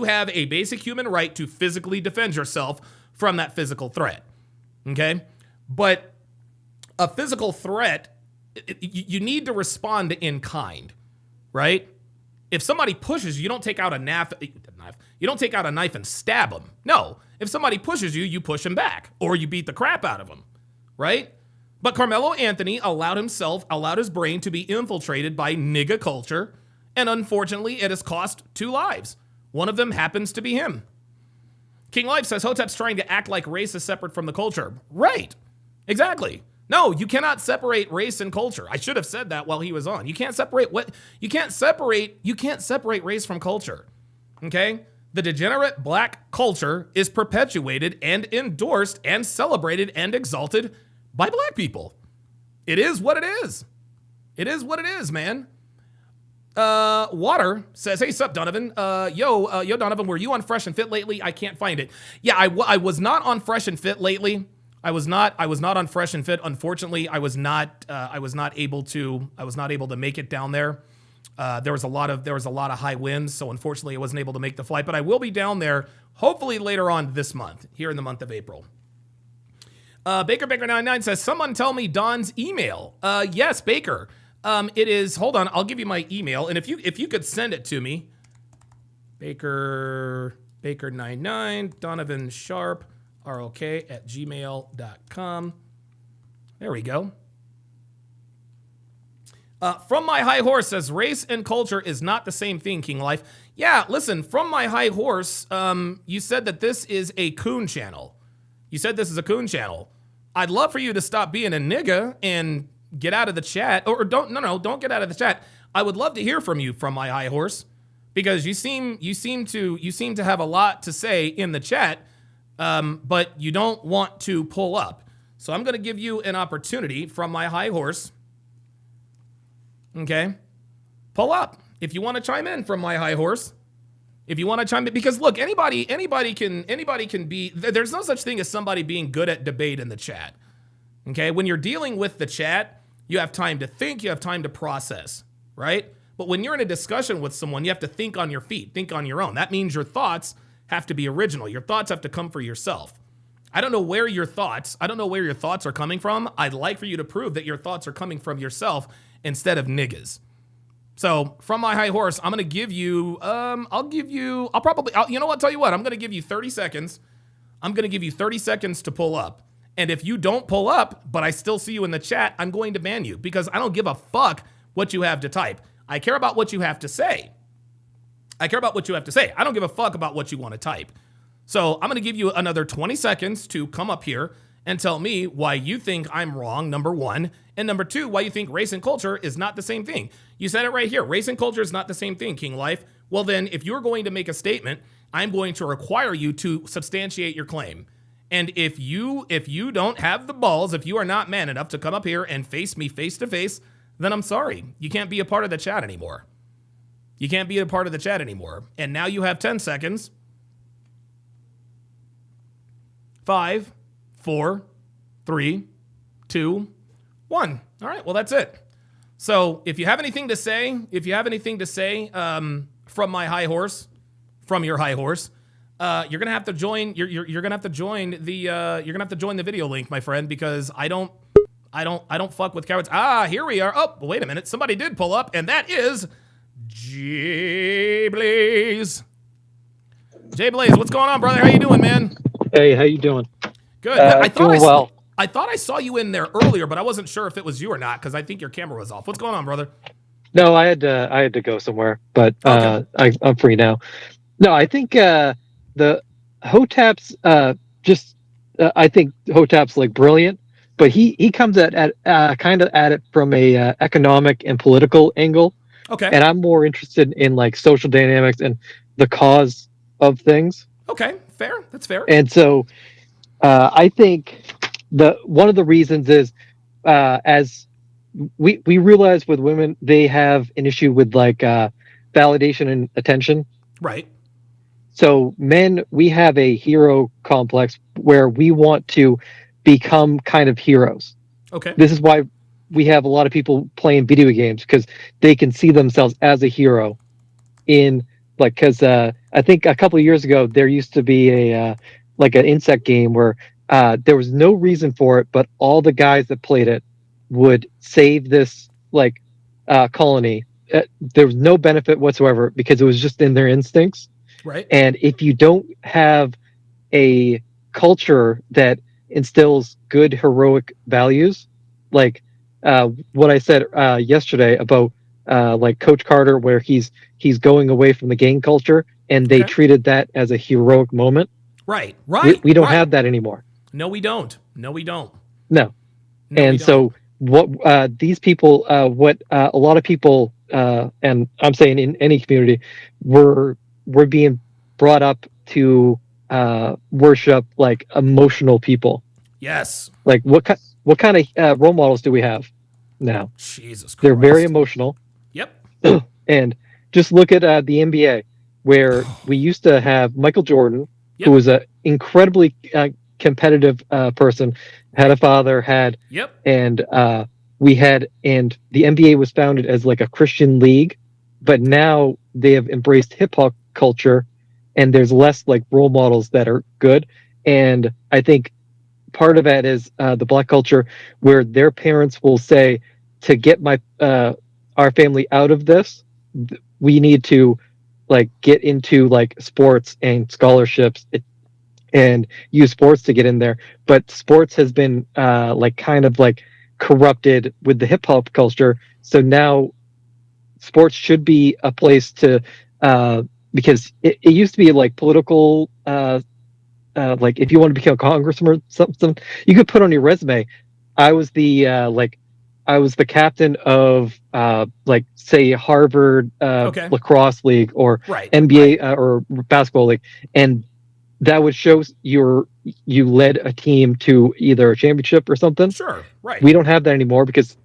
have a basic human right to physically defend yourself from that physical threat. Okay? But a physical threat, you need to respond in kind, right? If somebody pushes you, you don't take out a knife. You don't take out a knife and stab them. No. If somebody pushes you, you push him back or you beat the crap out of him, right? But Karmelo Anthony allowed his brain to be infiltrated by nigga culture, and unfortunately, it has cost 2 lives. One of them happens to be him. King Life says, HOTEP's trying to act like race is separate from the culture. Right. Exactly. No, you cannot separate race and culture. I should have said that while he was on. You can't separate race from culture. Okay? The degenerate black culture is perpetuated and endorsed and celebrated and exalted by black people. It is what it is. It is what it is, man. Water says, hey, sup, Donovan? Yo, Donovan, were you on Fresh and Fit lately? I can't find it. Yeah, I was not on Fresh and Fit lately. I was not on Fresh and Fit. Unfortunately, I was not able to make it down there. There was a lot of high winds, so unfortunately I wasn't able to make the flight, but I will be down there hopefully later on this month, here in the month of April. Baker99 says, someone tell me Don's email. Yes, Baker. It is, hold on, I'll give you my email, and if you could send it to me, Baker99, Donovan Sharp, ROK@gmail.com. There we go. From My High Horse says, race and culture is not the same thing, King Life. Yeah, listen, From My High Horse, you said that this is a coon channel. I'd love for you to stop being a nigga and get out of the chat. Or don't get out of the chat. I would love to hear from you, From My High Horse, because you seem to have a lot to say in the chat, but you don't want to pull up. So I'm going to give you an opportunity, From My High Horse. Okay, pull up if you want to chime in, From My High Horse. If you want to chime in, because look, anybody can be. There's no such thing as somebody being good at debate in the chat. Okay, when you're dealing with the chat, you have time to think, you have time to process, right? But when you're in a discussion with someone, you have to think on your feet, think on your own. That means your thoughts have to be original. Your thoughts have to come for yourself. I don't know where your thoughts are coming from. I'd like for you to prove that your thoughts are coming from yourself instead of niggas. So, From My High Horse, I'm going to give you, you know what, tell you what, I'm going to give you 30 seconds. I'm going to give you 30 seconds to pull up. And if you don't pull up, but I still see you in the chat, I'm going to ban you because I don't give a fuck what you have to type. I care about what you have to say. I care about what you have to say. I don't give a fuck about what you want to type. So I'm going to give you another 20 seconds to come up here and tell me why you think I'm wrong, number one. And number two, why you think race and culture is not the same thing. You said it right here. Race and culture is not the same thing, King Life. Well, then, if you're going to make a statement, I'm going to require you to substantiate your claim. And if you don't have the balls, if you are not man enough to come up here and face me face to face, then I'm sorry. You can't be a part of the chat anymore. You can't be a part of the chat anymore. And now you have 10 seconds. 5, 4, 3, 2, 1. All right, well, that's it. So if you have anything to say, from my high horse, from your high horse, you're gonna have to join. You're gonna have to join the video link, my friend, because I don't fuck with cowards. Here we are. Oh, wait a minute. Somebody did pull up, and that is J Blaze. J Blaze, what's going on, brother? How you doing, man? Hey, how you doing? Good. I thought I saw you in there earlier, but I wasn't sure if it was you or not because I think your camera was off. What's going on, brother? No, I had to go somewhere, but Okay. I'm free now. No, I think the HOTEPS I think HOTEPS like brilliant, but he comes at kind of at it from a economic and political angle. Okay. And I'm more interested in like social dynamics and the cause of things. Okay, fair. That's fair. And so I think one of the reasons is as we realize with women, they have an issue with like validation and attention. Right. So men, we have a hero complex where we want to become kind of heroes. Okay. This is why we have a lot of people playing video games because they can see themselves as a hero in like, because I think a couple of years ago, there used to be an insect game where there was no reason for it, but all the guys that played it would save this colony. There was no benefit whatsoever because it was just in their instincts. Right. And if you don't have a culture that instills good heroic values, like what I said yesterday about like Coach Carter, where he's going away from the gang culture, and they treated that as a heroic moment. Right. Right. We don't have that anymore. No, we don't. No, we don't. No. No, And so what these people, what a lot of people, and I'm saying in any community, we're being brought up to worship like emotional people. Yes. Like what kind of role models do we have now? Jesus Christ. They're very emotional. Yep. And just look at the NBA, where we used to have Michael Jordan, who was an incredibly competitive person, had a father, and we had, and the NBA was founded as like a Christian league, but now they have embraced hip hop culture, and there's less like role models that are good. And I think part of that is the black culture, where their parents will say, to get our family out of this, we need to like get into like sports and scholarships and use sports to get in there. But sports has been like kind of like corrupted with the hip hop culture. So now sports should be a place to because it used to be like political like if you want to become a congressman or something, you could put on your resume, I was the captain of like say Harvard lacrosse league or NBA or basketball league, and that would show you led a team to either a championship or something. Sure, right. We don't have that anymore because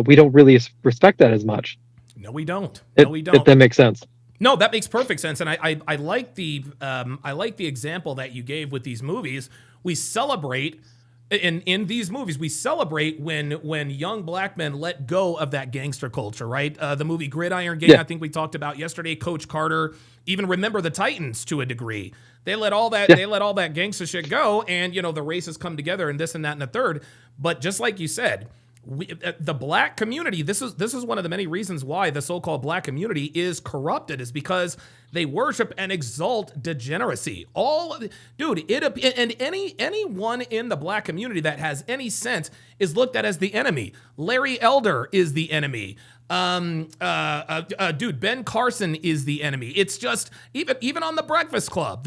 we don't really respect that as much. No, we don't. No, we don't. If that makes sense. No, that makes perfect sense, and I like the example that you gave with these movies. We celebrate in these movies. We celebrate when young black men let go of that gangster culture, right? The movie Gridiron Gang, I think we talked about yesterday. Coach Carter, even Remember the Titans to a degree. They let all that gangster shit go, and the races come together and this and that and the third. But just like you said, the black community, this is one of the many reasons why the so-called black community is corrupted, is because they worship and exalt degeneracy. Anyone in the black community that has any sense is looked at as the enemy. Larry Elder is the enemy. Ben Carson is the enemy. It's just, even on the Breakfast Club,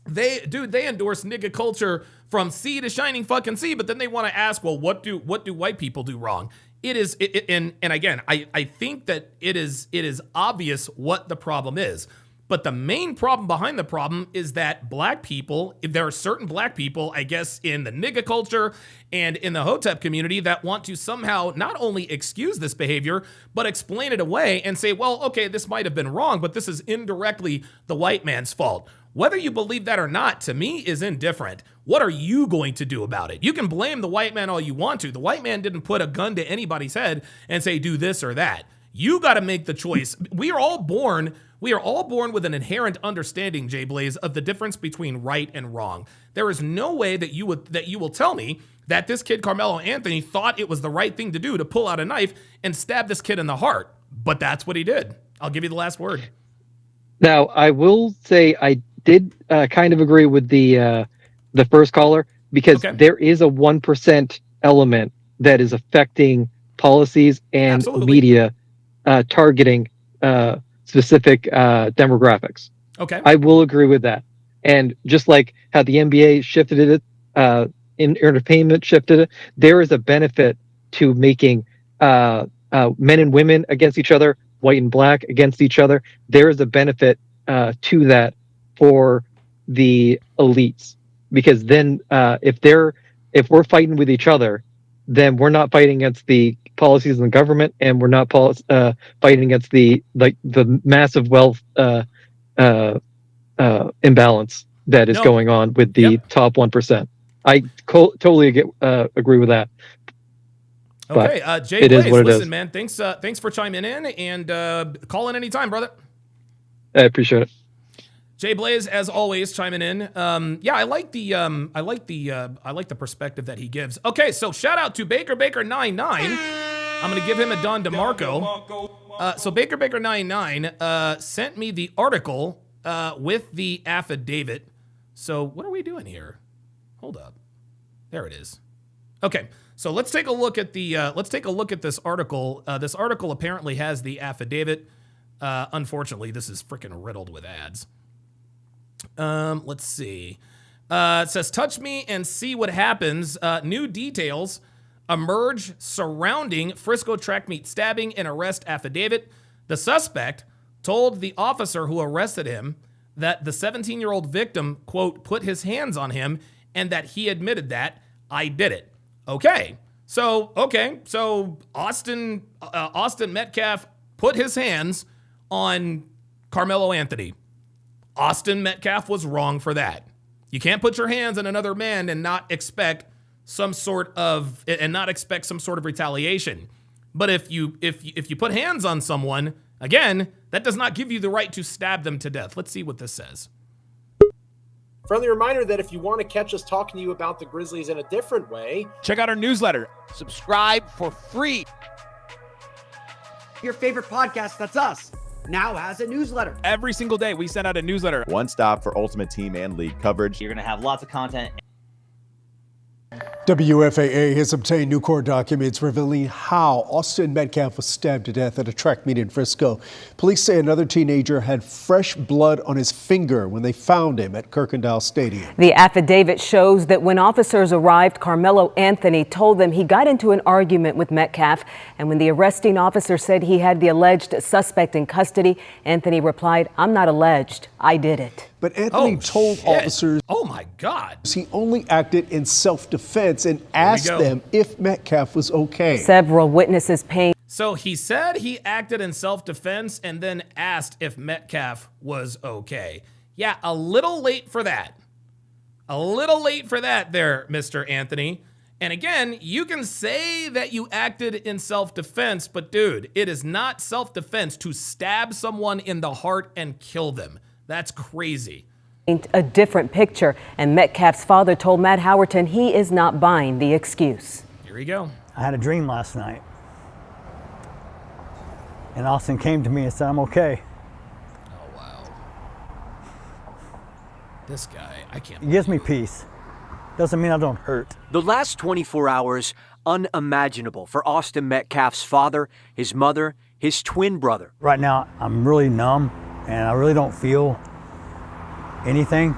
they endorse nigga culture from sea to shining fucking sea, but then they want to ask, well, what do white people do wrong? And again, I think that it is obvious what the problem is. But the main problem behind the problem is that black people, there are certain black people, I guess, in the nigga culture and in the HOTEP community that want to somehow not only excuse this behavior, but explain it away and say, well, okay, this might have been wrong, but this is indirectly the white man's fault. Whether you believe that or not, to me, is indifferent. What are you going to do about it? You can blame the white man all you want to. The white man didn't put a gun to anybody's head and say, do this or that. You got to make the choice. We are all born with an inherent understanding, Jay Blaze, of the difference between right and wrong. There is no way that you will tell me that this kid, Karmelo Anthony, thought it was the right thing to do to pull out a knife and stab this kid in the heart. But that's what he did. I'll give you the last word. Now, I will say I did kind of agree with the first caller, because there is a 1% element that is affecting policies and media targeting specific demographics. Okay. I will agree with that. And just like how the NBA shifted it, in entertainment shifted it, there is a benefit to making men and women against each other, white and black against each other. There is a benefit to that for the elites, because then if we're fighting with each other, then we're not fighting against the policies in the government, and we're not fighting against the massive wealth imbalance that is going on with the top 1%. I totally agree with that. Okay, Jay Blaze, listen, man, thanks for chiming in, and call in anytime, brother. I appreciate it. Jay Blaze, as always, chiming in. I like the perspective that he gives. Okay, so shout out to Baker99. I'm gonna give him a Don DeMarco. So Baker99 sent me the article with the affidavit. So what are we doing here? Hold up, there it is. Okay, so let's take a look at this article. This article apparently has the affidavit. Unfortunately, this is freaking riddled with ads. Let's see. It says, touch me and see what happens. New details emerge surrounding Frisco track meet stabbing and arrest affidavit. The suspect told the officer who arrested him that the 17-year-old victim, quote, put his hands on him, and that he admitted that, I did it. Okay. So Austin Metcalf put his hands on Karmelo Anthony. Austin Metcalf was wrong for that. You can't put your hands on another man and not expect some sort of retaliation. But if you put hands on someone, again, that does not give you the right to stab them to death. Let's see what this says. Friendly reminder that if you want to catch us talking to you about the Grizzlies in a different way, check out our newsletter. Subscribe for free. Your favorite podcast, that's us, now has a newsletter. Every single day we send out a newsletter. One stop for ultimate team and league coverage. You're going to have lots of content. WFAA has obtained new court documents revealing how Austin Metcalf was stabbed to death at a track meet in Frisco. Police say another teenager had fresh blood on his finger when they found him at Kirkendall Stadium. The affidavit shows that when officers arrived, Karmelo Anthony told them he got into an argument with Metcalf, and when the arresting officer said he had the alleged suspect in custody, Anthony replied, "I'm not alleged, I did it." But Anthony told officers, oh my God, he only acted in self-defense and asked them if Metcalf was okay. Several witnesses paint. So he said he acted in self-defense and then asked if Metcalf was okay. Yeah, a little late for that. A little late for that there, Mr. Anthony. And again, you can say that you acted in self-defense, but dude, it is not self-defense to stab someone in the heart and kill them. That's crazy. A different picture, and Metcalf's father told Matt Howerton he is not buying the excuse. Here we go. I had a dream last night. And Austin came to me and said, I'm okay. Oh, wow. This guy, I can't. It gives me peace. Doesn't mean I don't hurt. The last 24 hours, unimaginable for Austin Metcalf's father, his mother, his twin brother. Right now, I'm really numb and I really don't feel anything.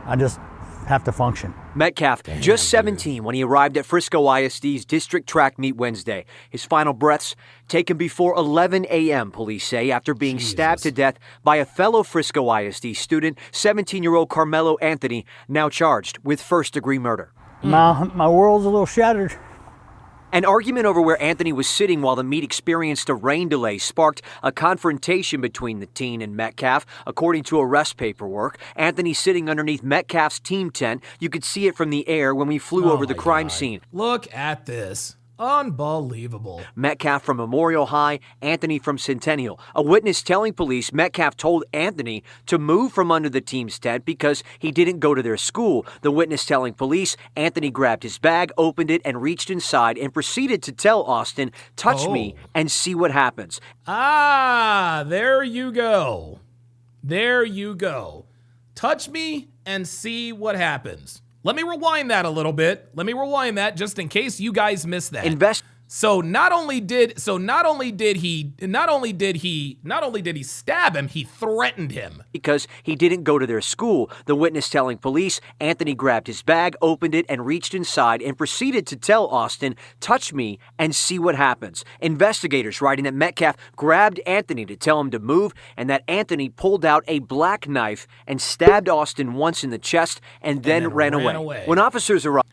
I just have to function. Metcalf, just 17 when he arrived at Frisco ISD's district track meet Wednesday. His final breaths taken before 11 a.m., police say, after being stabbed to death by a fellow Frisco ISD student, 17-year-old Karmelo Anthony, now charged with first-degree murder. My world's a little shattered. An argument over where Anthony was sitting while the meet experienced a rain delay sparked a confrontation between the teen and Metcalf. According to arrest paperwork, Anthony sitting underneath Metcalf's team tent. You could see it from the air when we flew over the crime scene. Look at this. Unbelievable. Metcalf from Memorial High, Anthony from Centennial. A witness telling police Metcalf told Anthony to move from under the team's tent because he didn't go to their school. The witness telling police Anthony grabbed his bag, opened it, and reached inside and proceeded to tell Austin, touch me and see what happens. Ah, there you go. There you go. Touch me and see what happens. Let me rewind that a little bit. Let me rewind that just in case you guys missed that. So not only did he stab him, he threatened him. Because he didn't go to their school. The witness telling police Anthony grabbed his bag, opened it, and reached inside and proceeded to tell Austin, touch me and see what happens. Investigators writing that Metcalf grabbed Anthony to tell him to move and that Anthony pulled out a black knife and stabbed Austin once in the chest and then ran away. When officers arrived...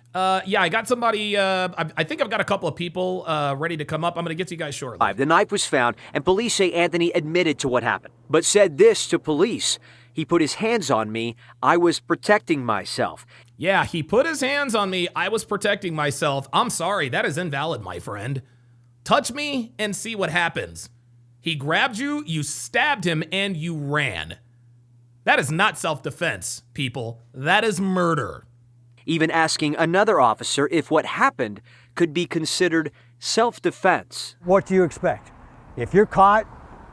Yeah, I got somebody, I think I've got a couple of people ready to come up. I'm going to get to you guys shortly. The knife was found, and police say Anthony admitted to what happened, but said this to police. He put his hands on me. I was protecting myself. Yeah, he put his hands on me. I was protecting myself. I'm sorry. That is invalid, my friend. Touch me and see what happens. He grabbed you, you stabbed him, and you ran. That is not self-defense, people. That is murder. Even asking another officer if what happened could be considered self-defense. What do you expect? If you're caught,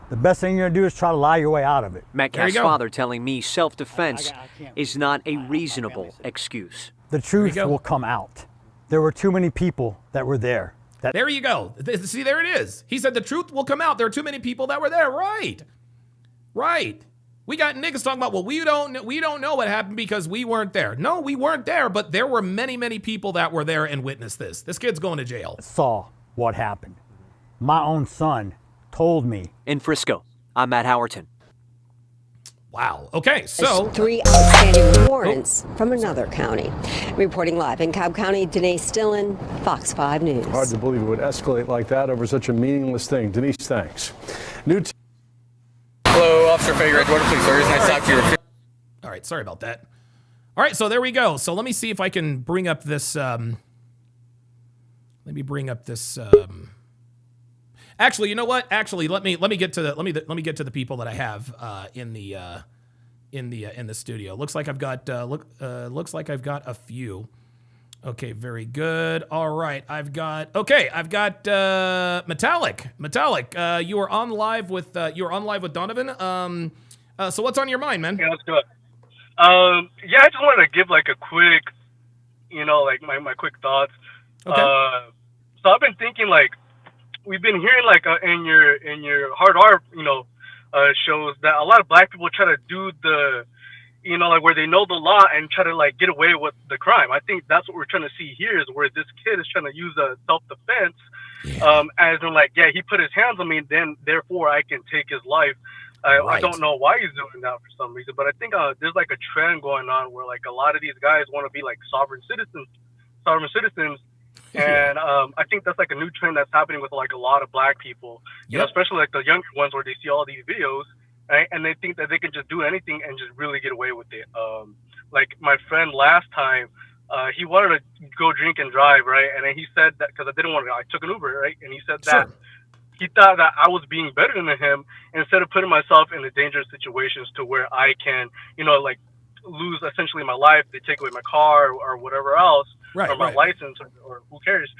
the best thing you're gonna do is try to lie your way out of it. Metcalf's father telling me self-defense is not a reasonable excuse. The truth will come out. There were too many people that were there. There you go. See, there it is. He said the truth will come out. There are too many people that were there. Right. Right. We got niggas talking about, well, we don't know what happened because we weren't there. No, we weren't there, but there were many, many people that were there and witnessed this. This kid's going to jail. Saw what happened. My own son told me. In Frisco, I'm Matt Howerton. Wow. Okay, so... 3 outstanding warrants from another county. Reporting live in Cobb County, Denise Dillon, Fox 5 News. Hard to believe it would escalate like that over such a meaningless thing. Denise, thanks. Hello, Officer Fager, Edgewater Police Service. Nice to talk to you. All right, sorry about that. All right, so there we go. So let me see if I can bring up this. Let me bring up this. Actually, you know what? Actually, let me get to the people that I have in the studio. Looks like I've got looks like I've got a few. Okay, very good. All right, I've got Metallic. You are on live with Donovan. So what's on your mind, man? Yeah, let's do it. Yeah, I just wanted to give like a quick, like my quick thoughts. Okay. So I've been thinking, like, we've been hearing like in your hard art, shows that a lot of black people try to do the, like where they know the law and try to like get away with the crime. I think that's what we're trying to see here, is where this kid is trying to use a self-defense, as in like, yeah, he put his hands on me, then therefore I can take his life. I don't know why he's doing that for some reason, but I think there's like a trend going on where like a lot of these guys want to be like sovereign citizens, and I think that's like a new trend that's happening with like a lot of black people, especially like the younger ones, where they see all these videos, right, and they think that they can just do anything and just really get away with it. Like my friend last time, he wanted to go drink and drive, right, and then he said that because I took an Uber, right, and he said that he thought that I was being better than him, instead of putting myself in the dangerous situations to where I can, like lose essentially my life. They take away my car or whatever else, or my license, or who cares,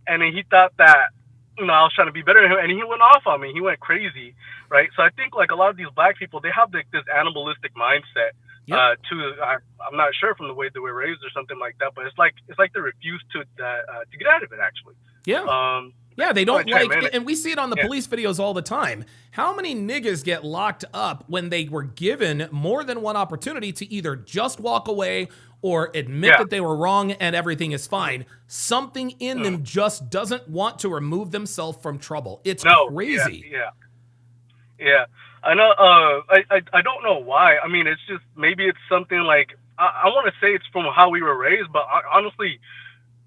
and then he thought that, you know, I was trying to be better than him, and he went off on me. He went crazy, right? So I think like a lot of these black people, they have like this animalistic mindset. Yep. I'm not sure from the way they were raised or something like that, but it's like they refuse to get out of it actually. Yeah. Yeah, they don't like, and we see it on the Yeah. police videos all the time. How many niggas get locked up when they were given more than one opportunity to either just walk away or admit that they were wrong and everything is fine? Something in them just doesn't want to remove themselves from trouble. It's crazy. Yeah. I know. I don't know why. I mean, it's just maybe it's something like I want to say it's from how we were raised, but honestly,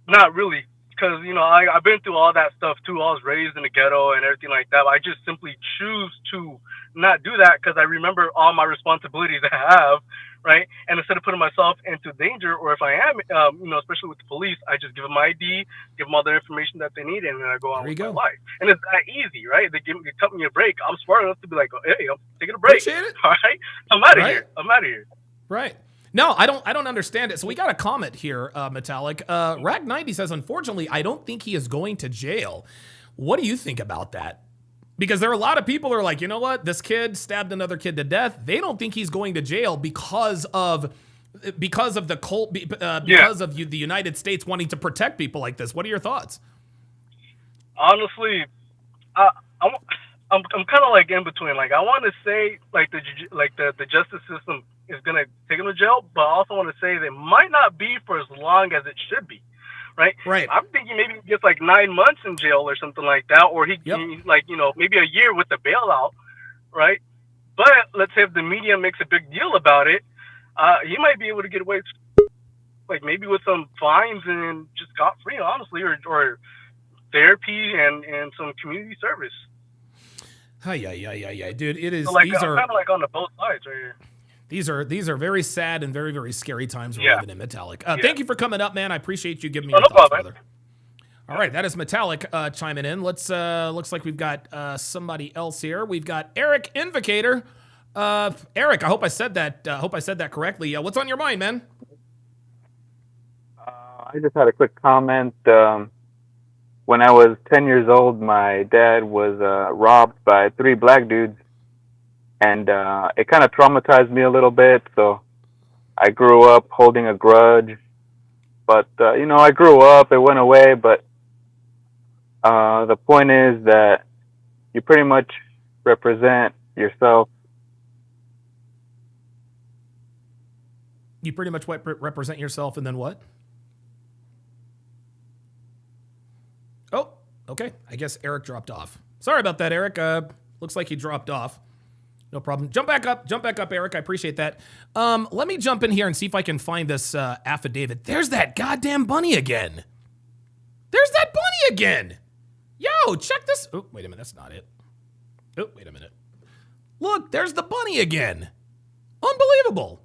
not really. Because, you know, I've been through all that stuff too. I was raised in the ghetto and everything like that. I just simply choose to not do that because I remember all my responsibilities I have, right? And instead of putting myself into danger, or if I am, you know, especially with the police, I just give them my ID, give them all the information that they need, and then I go on with my life. And it's that easy, right? They cut me a break. I'm smart enough to be like, hey, I'm taking a break. Appreciate it. All right? I'm out of here. I'm out of here. Right. No, I don't understand it. So we got a comment here, Metallic. Rag90 says, unfortunately, I don't think he is going to jail. What do you think about that? Because there are a lot of people who are like, you know what? This kid stabbed another kid to death. They don't think he's going to jail because of the cult, because of the United States wanting to protect people like this. What are your thoughts? Honestly, I'm kind of like in between. Like I want to say like the justice system is gonna take him to jail, but I also want to say they might not be for as long as it should be. Right. I'm thinking maybe he gets like 9 months in jail or something like that, or he like, you know, maybe a year with the bailout. Right. But let's say if the media makes a big deal about it, he might be able to get away, like maybe with some fines and just got free, honestly, or therapy and some community service. Yeah, dude. It is. So like, these I'm are kind of like on the both sides right here. These are very sad and very, very scary times we're living in, Metallic. Thank you for coming up, man. I appreciate you giving me your thoughts, brother. All right, that is Metallic chiming in. Let's looks like we've got somebody else here. We've got Eric Invocator. Eric, I hope I said that correctly. What's on your mind, man? I just had a quick comment. When I was 10 years old, my dad was robbed by 3 black dudes. And it kind of traumatized me a little bit, so I grew up holding a grudge. But, you know, I grew up, it went away, but the point is that you pretty much represent yourself. You pretty much represent yourself, and then what? Oh, okay. I guess Eric dropped off. Sorry about that, Eric. Looks like he dropped off. No problem. Jump back up, Eric. I appreciate that. Let me jump in here and see if I can find this affidavit. There's that goddamn bunny again. Yo, check this. Oh, wait a minute. That's not it. Oh, wait a minute. Look, there's the bunny again. Unbelievable.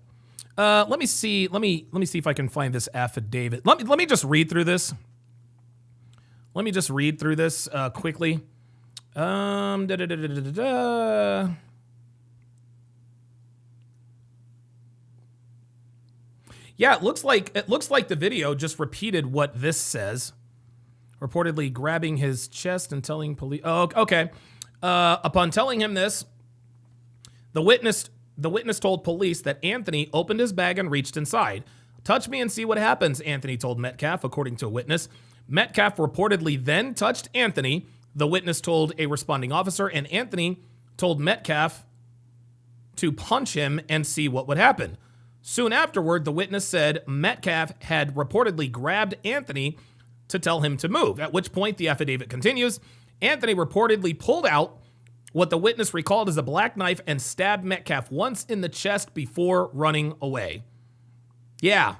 Let me see if I can find this affidavit. Let me just read through this. Quickly. Yeah, it looks like the video just repeated what this says. Reportedly grabbing his chest and telling police. Oh, okay. Upon telling him this, the witness told police that Anthony opened his bag and reached inside. Touch me and see what happens, Anthony told Metcalf, according to a witness. Metcalf reportedly then touched Anthony, the witness told a responding officer, and Anthony told Metcalf to punch him and see what would happen. Soon afterward, the witness said Metcalf had reportedly grabbed Anthony to tell him to move, at which point the affidavit continues. Anthony reportedly pulled out what the witness recalled as a black knife and stabbed Metcalf once in the chest before running away. Yeah.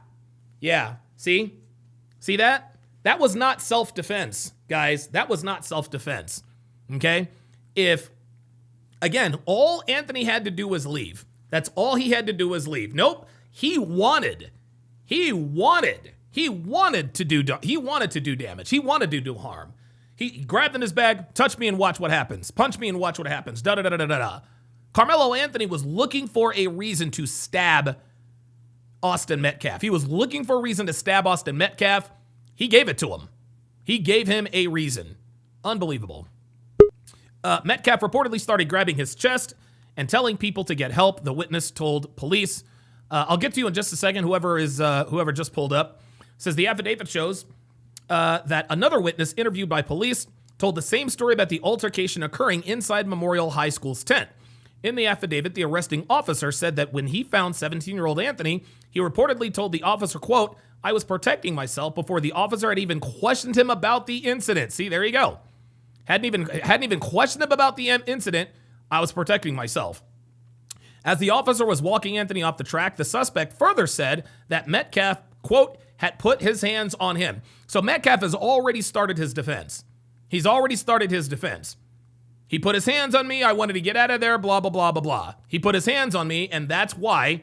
See that? That was not self-defense, guys. That was not self-defense, okay? Again, all Anthony had to do was leave. That's all he had to do was leave. Nope. He wanted to do damage. He wanted to do harm. He grabbed in his bag, touch me and watch what happens. Punch me and watch what happens. Da-da-da-da-da-da. Karmelo Anthony was looking for a reason to stab Austin Metcalf. He was looking for a reason to stab Austin Metcalf. He gave it to him. He gave him a reason. Unbelievable. Metcalf reportedly started grabbing his chest and telling people to get help, the witness told police. I'll get to you in just a second. Whoever just pulled up says the affidavit shows that another witness interviewed by police told the same story about the altercation occurring inside Memorial High School's tent. In the affidavit, the arresting officer said that when he found 17-year-old Anthony, he reportedly told the officer, quote, "I was protecting myself," before the officer had even questioned him about the incident. See, there you go. Hadn't even questioned him about the incident. I was protecting myself. As the officer was walking Anthony off the track, the suspect further said that Metcalf, quote, had put his hands on him. So Metcalf has already started his defense. He's already started his defense. He put his hands on me. I wanted to get out of there, blah, blah, blah, blah, blah. He put his hands on me, and that's why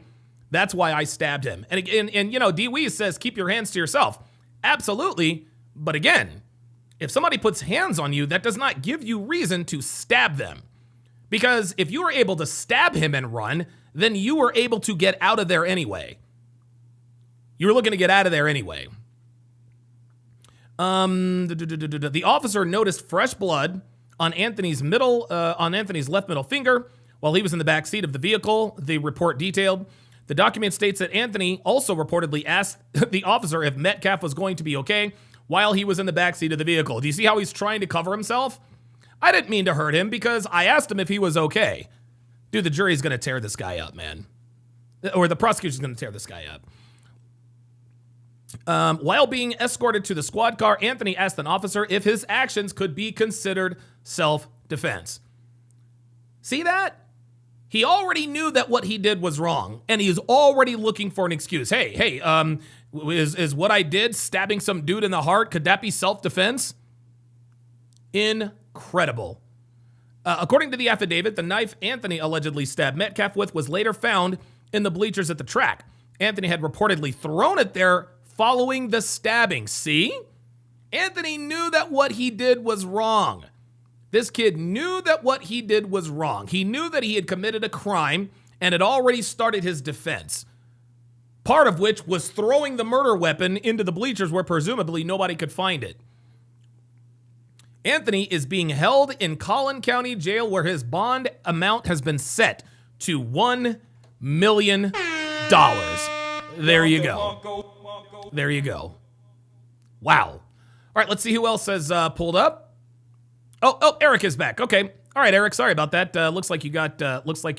I stabbed him. And you know, D. Weese says, keep your hands to yourself. Absolutely. But again, if somebody puts hands on you, that does not give you reason to stab them. Because if you were able to stab him and run, then you were able to get out of there anyway. You were looking to get out of there anyway. The officer noticed fresh blood on Anthony's left middle finger while he was in the back seat of the vehicle, the report detailed. The document states that Anthony also reportedly asked the officer if Metcalf was going to be okay while he was in the back seat of the vehicle. Do you see how he's trying to cover himself? I didn't mean to hurt him because I asked him if he was okay. Dude, the jury's going to tear this guy up, man. Or the prosecution's going to tear this guy up. While being escorted to the squad car, Anthony asked an officer if his actions could be considered self-defense. See that? He already knew that what he did was wrong, and he's already looking for an excuse. Hey, is what I did, stabbing some dude in the heart, could that be self-defense? Incredible. According to the affidavit, the knife Anthony allegedly stabbed Metcalf with was later found in the bleachers at the track. Anthony had reportedly thrown it there following the stabbing. See? Anthony knew that what he did was wrong. This kid knew that what he did was wrong. He knew that he had committed a crime and had already started his defense. Part of which was throwing the murder weapon into the bleachers where presumably nobody could find it. Anthony is being held in Collin County Jail where his bond amount has been set to $1 million. There you go. There you go. Wow. All right, let's see who else has pulled up. Oh, Eric is back. Okay. All right, Eric, sorry about that. Looks like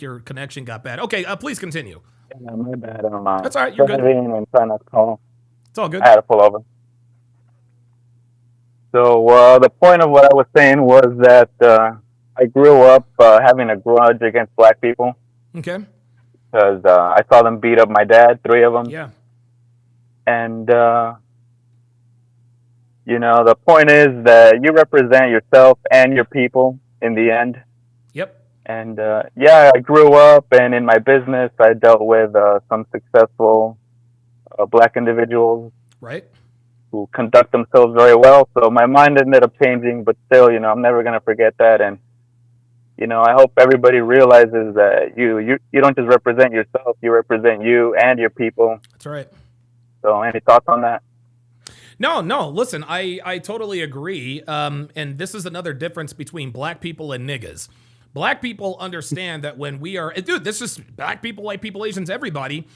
your connection got bad. Okay, please continue. Yeah, my bad. That's all right, you're good. And trying not to call. It's all good. I had to pull over. So the point of what I was saying was that I grew up having a grudge against black people. Okay. Because I saw them beat up my dad, 3 of them. Yeah. And, you know, the point is that you represent yourself and your people in the end. Yep. And, yeah, I grew up, and in my business, I dealt with some successful black individuals. Right. Who conduct themselves very well. So my mind ended up changing, but still, you know, I'm never going to forget that. And, you know, I hope everybody realizes that you don't just represent yourself, you represent you and your people. That's right. So any thoughts on that? No, listen, I totally agree. And this is another difference between black people and niggas. Black people understand that when we are, dude, this is black people, white people, Asians, everybody.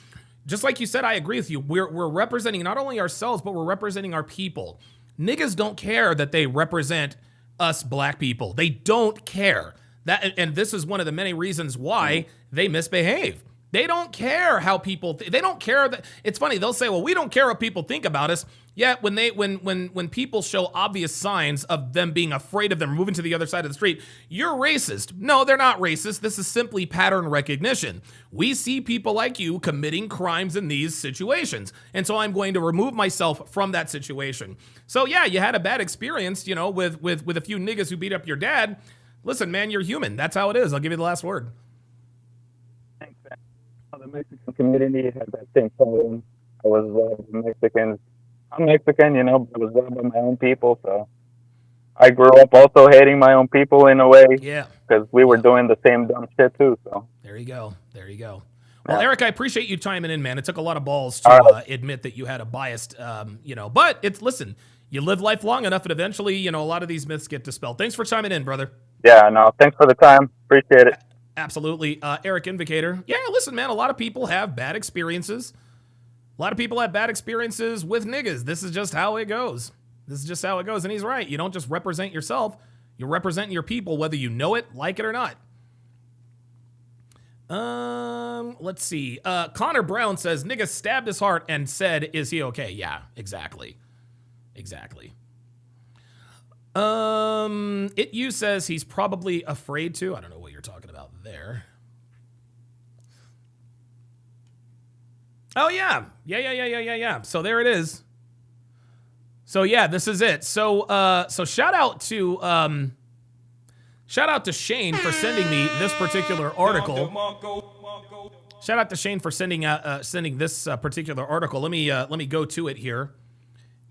Just like you said, I agree with you. We're representing not only ourselves, but we're representing our people. Niggas don't care that they represent us black people. They don't care. And this is one of the many reasons why they misbehave. They don't care how people, they don't care that, it's funny, they'll say, well, we don't care what people think about us. Yet when people show obvious signs of them being afraid of them moving to the other side of the street, you're racist. No, they're not racist. This is simply pattern recognition. We see people like you committing crimes in these situations. And so I'm going to remove myself from that situation. So yeah, you had a bad experience, you know, with a few niggas who beat up your dad. Listen, man, you're human. That's how it is. I'll give you the last word. Thanks, man. The Mexican community had that same problem. I was robbed by Mexicans. I'm Mexican, you know, but I was robbed by my own people, so I grew up also hating my own people in a way. Yeah. Because we were doing the same dumb shit too, so. There you go. Well, Eric, I appreciate you chiming in, man. It took a lot of balls to admit that you had a biased, you know, but listen, you live life long enough, and eventually, you know, a lot of these myths get dispelled. Thanks for chiming in, brother. Yeah, no, thanks for the time. Appreciate it. Absolutely. Eric Invocator. Yeah, listen, man, a lot of people have bad experiences. A lot of people have bad experiences with niggas. This is just how it goes. This is just how it goes. And he's right. You don't just represent yourself. You're representing your people, whether you know it, like it, or not. Let's see. Connor Brown says, nigga stabbed his heart and said, is he okay? Yeah, exactly. Exactly. You says he's probably afraid to. I don't know what you're talking about there. Oh, yeah. Yeah. So there it is. So yeah, this is it. So shout out to Shane for sending me this particular article. Shout out to Shane for sending this particular article. Let me go to it here,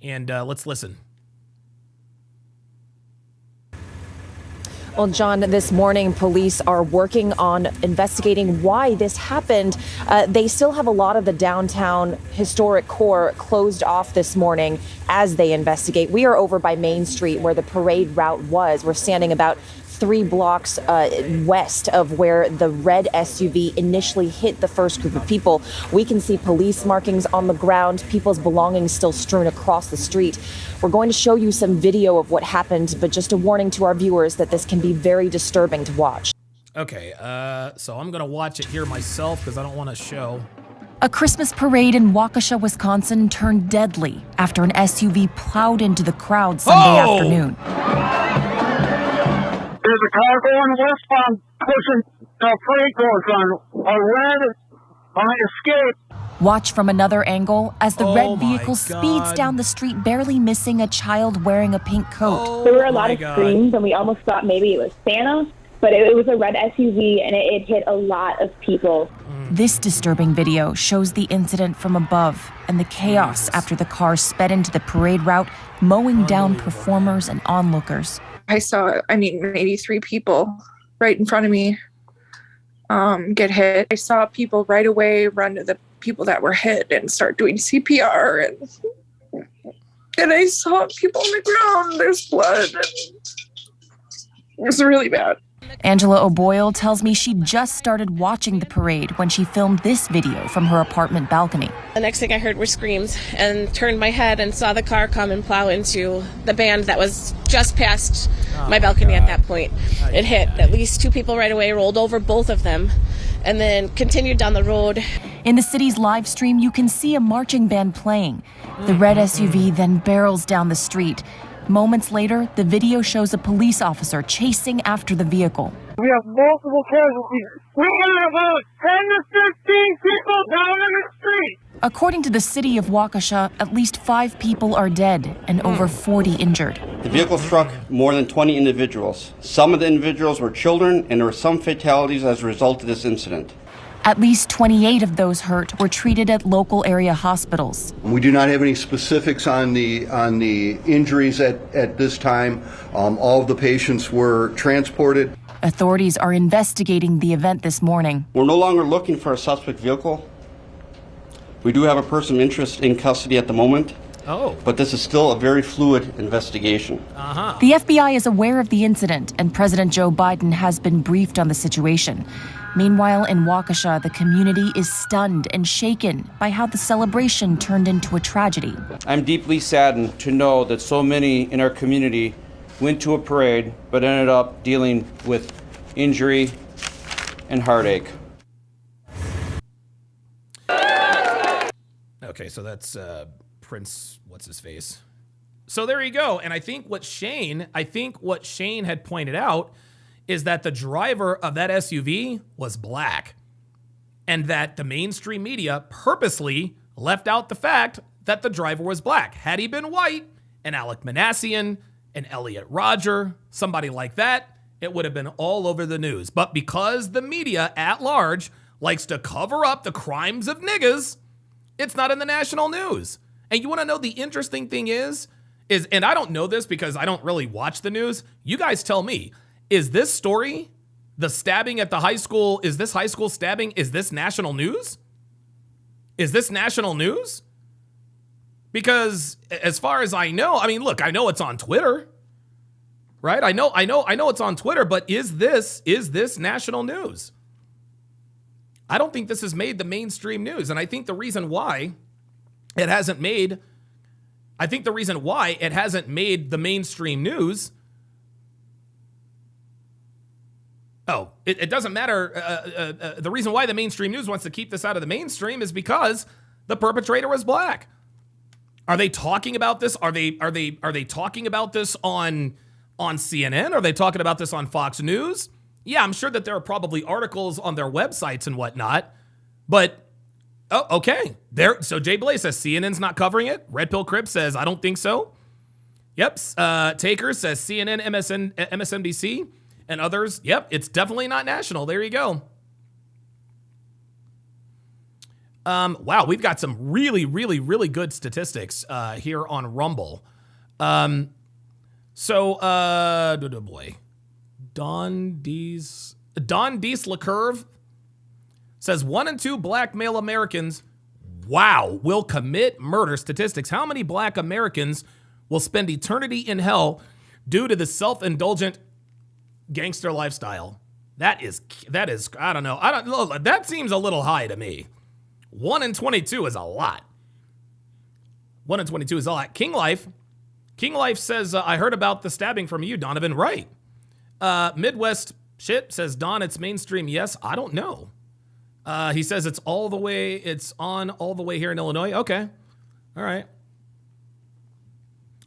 and let's listen. Well, John, this morning, police are working on investigating why this happened. They still have a lot of the downtown historic core closed off this morning as they investigate. We are over by Main Street where the parade route was. We're standing about 3 blocks west of where the red SUV initially hit the first group of people. We can see police markings on the ground, people's belongings still strewn across the street. We're going to show you some video of what happened, but just a warning to our viewers that this can be very disturbing to watch. Okay, so I'm going to watch it here myself because I don't want to show. A Christmas parade in Waukesha, Wisconsin turned deadly after an SUV plowed into the crowd Sunday afternoon. There's a car going westbound pushing freight cars on a red on escape. Watch from another angle as the red vehicle speeds down the street, barely missing a child wearing a pink coat. There were a lot of screams, and we almost thought maybe it was Santa, but it was a red SUV, and it hit a lot of people. This disturbing video shows the incident from above and the chaos after the car sped into the parade route, mowing down performers and onlookers. I saw, maybe 3 people right in front of me get hit. I saw people right away run to the people that were hit and start doing CPR. And I saw people on the ground. There's blood. And it was really bad. Angela O'Boyle tells me she just started watching the parade when she filmed this video from her apartment balcony. The next thing I heard were screams and turned my head and saw the car come and plow into the band that was just past my balcony at that point. It hit at least 2 people right away, rolled over both of them, and then continued down the road. In the city's live stream, you can see a marching band playing. The red SUV then barrels down the street. Moments later, the video shows a police officer chasing after the vehicle. We have multiple casualties. We got about 10 to 15 people down in the street. According to the city of Waukesha, at least 5 people are dead and over 40 injured. The vehicle struck more than 20 individuals. Some of the individuals were children, and there were some fatalities as a result of this incident. At least 28 of those hurt were treated at local area hospitals. We do not have any specifics on the injuries at this time. All of the patients were transported. Authorities are investigating the event this morning. We're no longer looking for a suspect vehicle. We do have a person of interest in custody at the moment. But this is still a very fluid investigation. The FBI is aware of the incident, and President Joe Biden has been briefed on the situation. Meanwhile, in Waukesha, the community is stunned and shaken by how the celebration turned into a tragedy. I'm deeply saddened to know that so many in our community went to a parade but ended up dealing with injury and heartache. Okay, so that's Prince, what's his face? So there you go. And I think what Shane had pointed out is that the driver of that SUV was black, and that the mainstream media purposely left out the fact that the driver was black. Had he been white, and Alec Manassian, and Elliot Rodger, somebody like that, it would have been all over the news. But because the media at large likes to cover up the crimes of niggas, it's not in the national news. And you want to know the interesting thing is, and I don't know this because I don't really watch the news. You guys tell me, is this story, the stabbing at the high school, is this high school stabbing, is this national news? Is this national news? Because as far as I know, I mean, look, I know it's on Twitter, right? I know it's on Twitter, but is this national news? I don't think this has made the mainstream news. And I think the reason why it hasn't made the mainstream news. Oh, it doesn't matter. The reason why the mainstream news wants to keep this out of the mainstream is because the perpetrator was black. Are they talking about this? Are they talking about this on CNN? Are they talking about this on Fox News? Yeah, I'm sure that there are probably articles on their websites and whatnot. But okay, there. So Jay Blaze says CNN's not covering it. Red Pill Crib says I don't think so. Yep. Taker says CNN, MSNBC, and others. Yep, it's definitely not national. There you go. Wow, we've got some really, really, really good statistics here on Rumble. Boy, Don Dees LaCurve says 1 in 2 black male Americans, wow, will commit murder. Statistics: how many black Americans will spend eternity in hell due to the self-indulgent gangster lifestyle? That is, I don't know. That seems a little high to me. 1 in 22 is a lot. 1 in 22 is a lot. King Life says, I heard about the stabbing from you, Donovan. Right. Midwest Shit says, Don, it's mainstream. Yes, I don't know. He says it's on all the way here in Illinois. Okay. All right.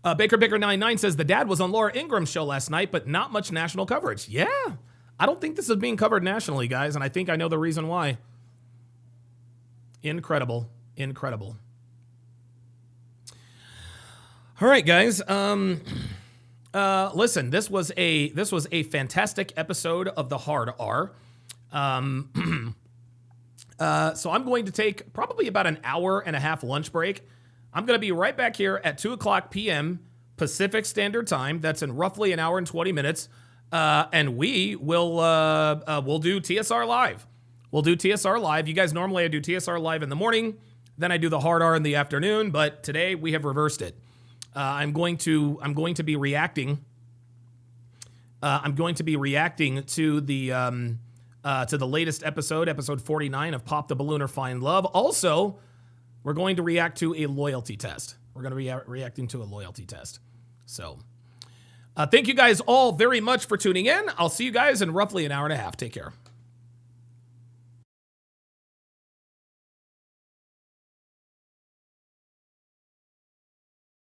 Baker99 says the dad was on Laura Ingram's show last night, but not much national coverage. Yeah. I don't think this is being covered nationally, guys, and I think I know the reason why. Incredible. All right, guys. Listen, this was a fantastic episode of the Hard R. So I'm going to take probably about an hour and a half lunch break. I'm going to be right back here at 2:00 p.m. Pacific Standard Time. That's in roughly an hour and 20 minutes. And we'll do TSR Live. We'll do TSR Live. You guys, normally I do TSR Live in the morning, then I do the Hard R in the afternoon, but today we have reversed it. I'm going to be reacting. I'm going to be reacting to the latest episode 49 of Pop the Balloon or Find Love. Also, we're going to react to a loyalty test. We're going to be reacting to a loyalty test. So, thank you guys all very much for tuning in. I'll see you guys in roughly an hour and a half. Take care.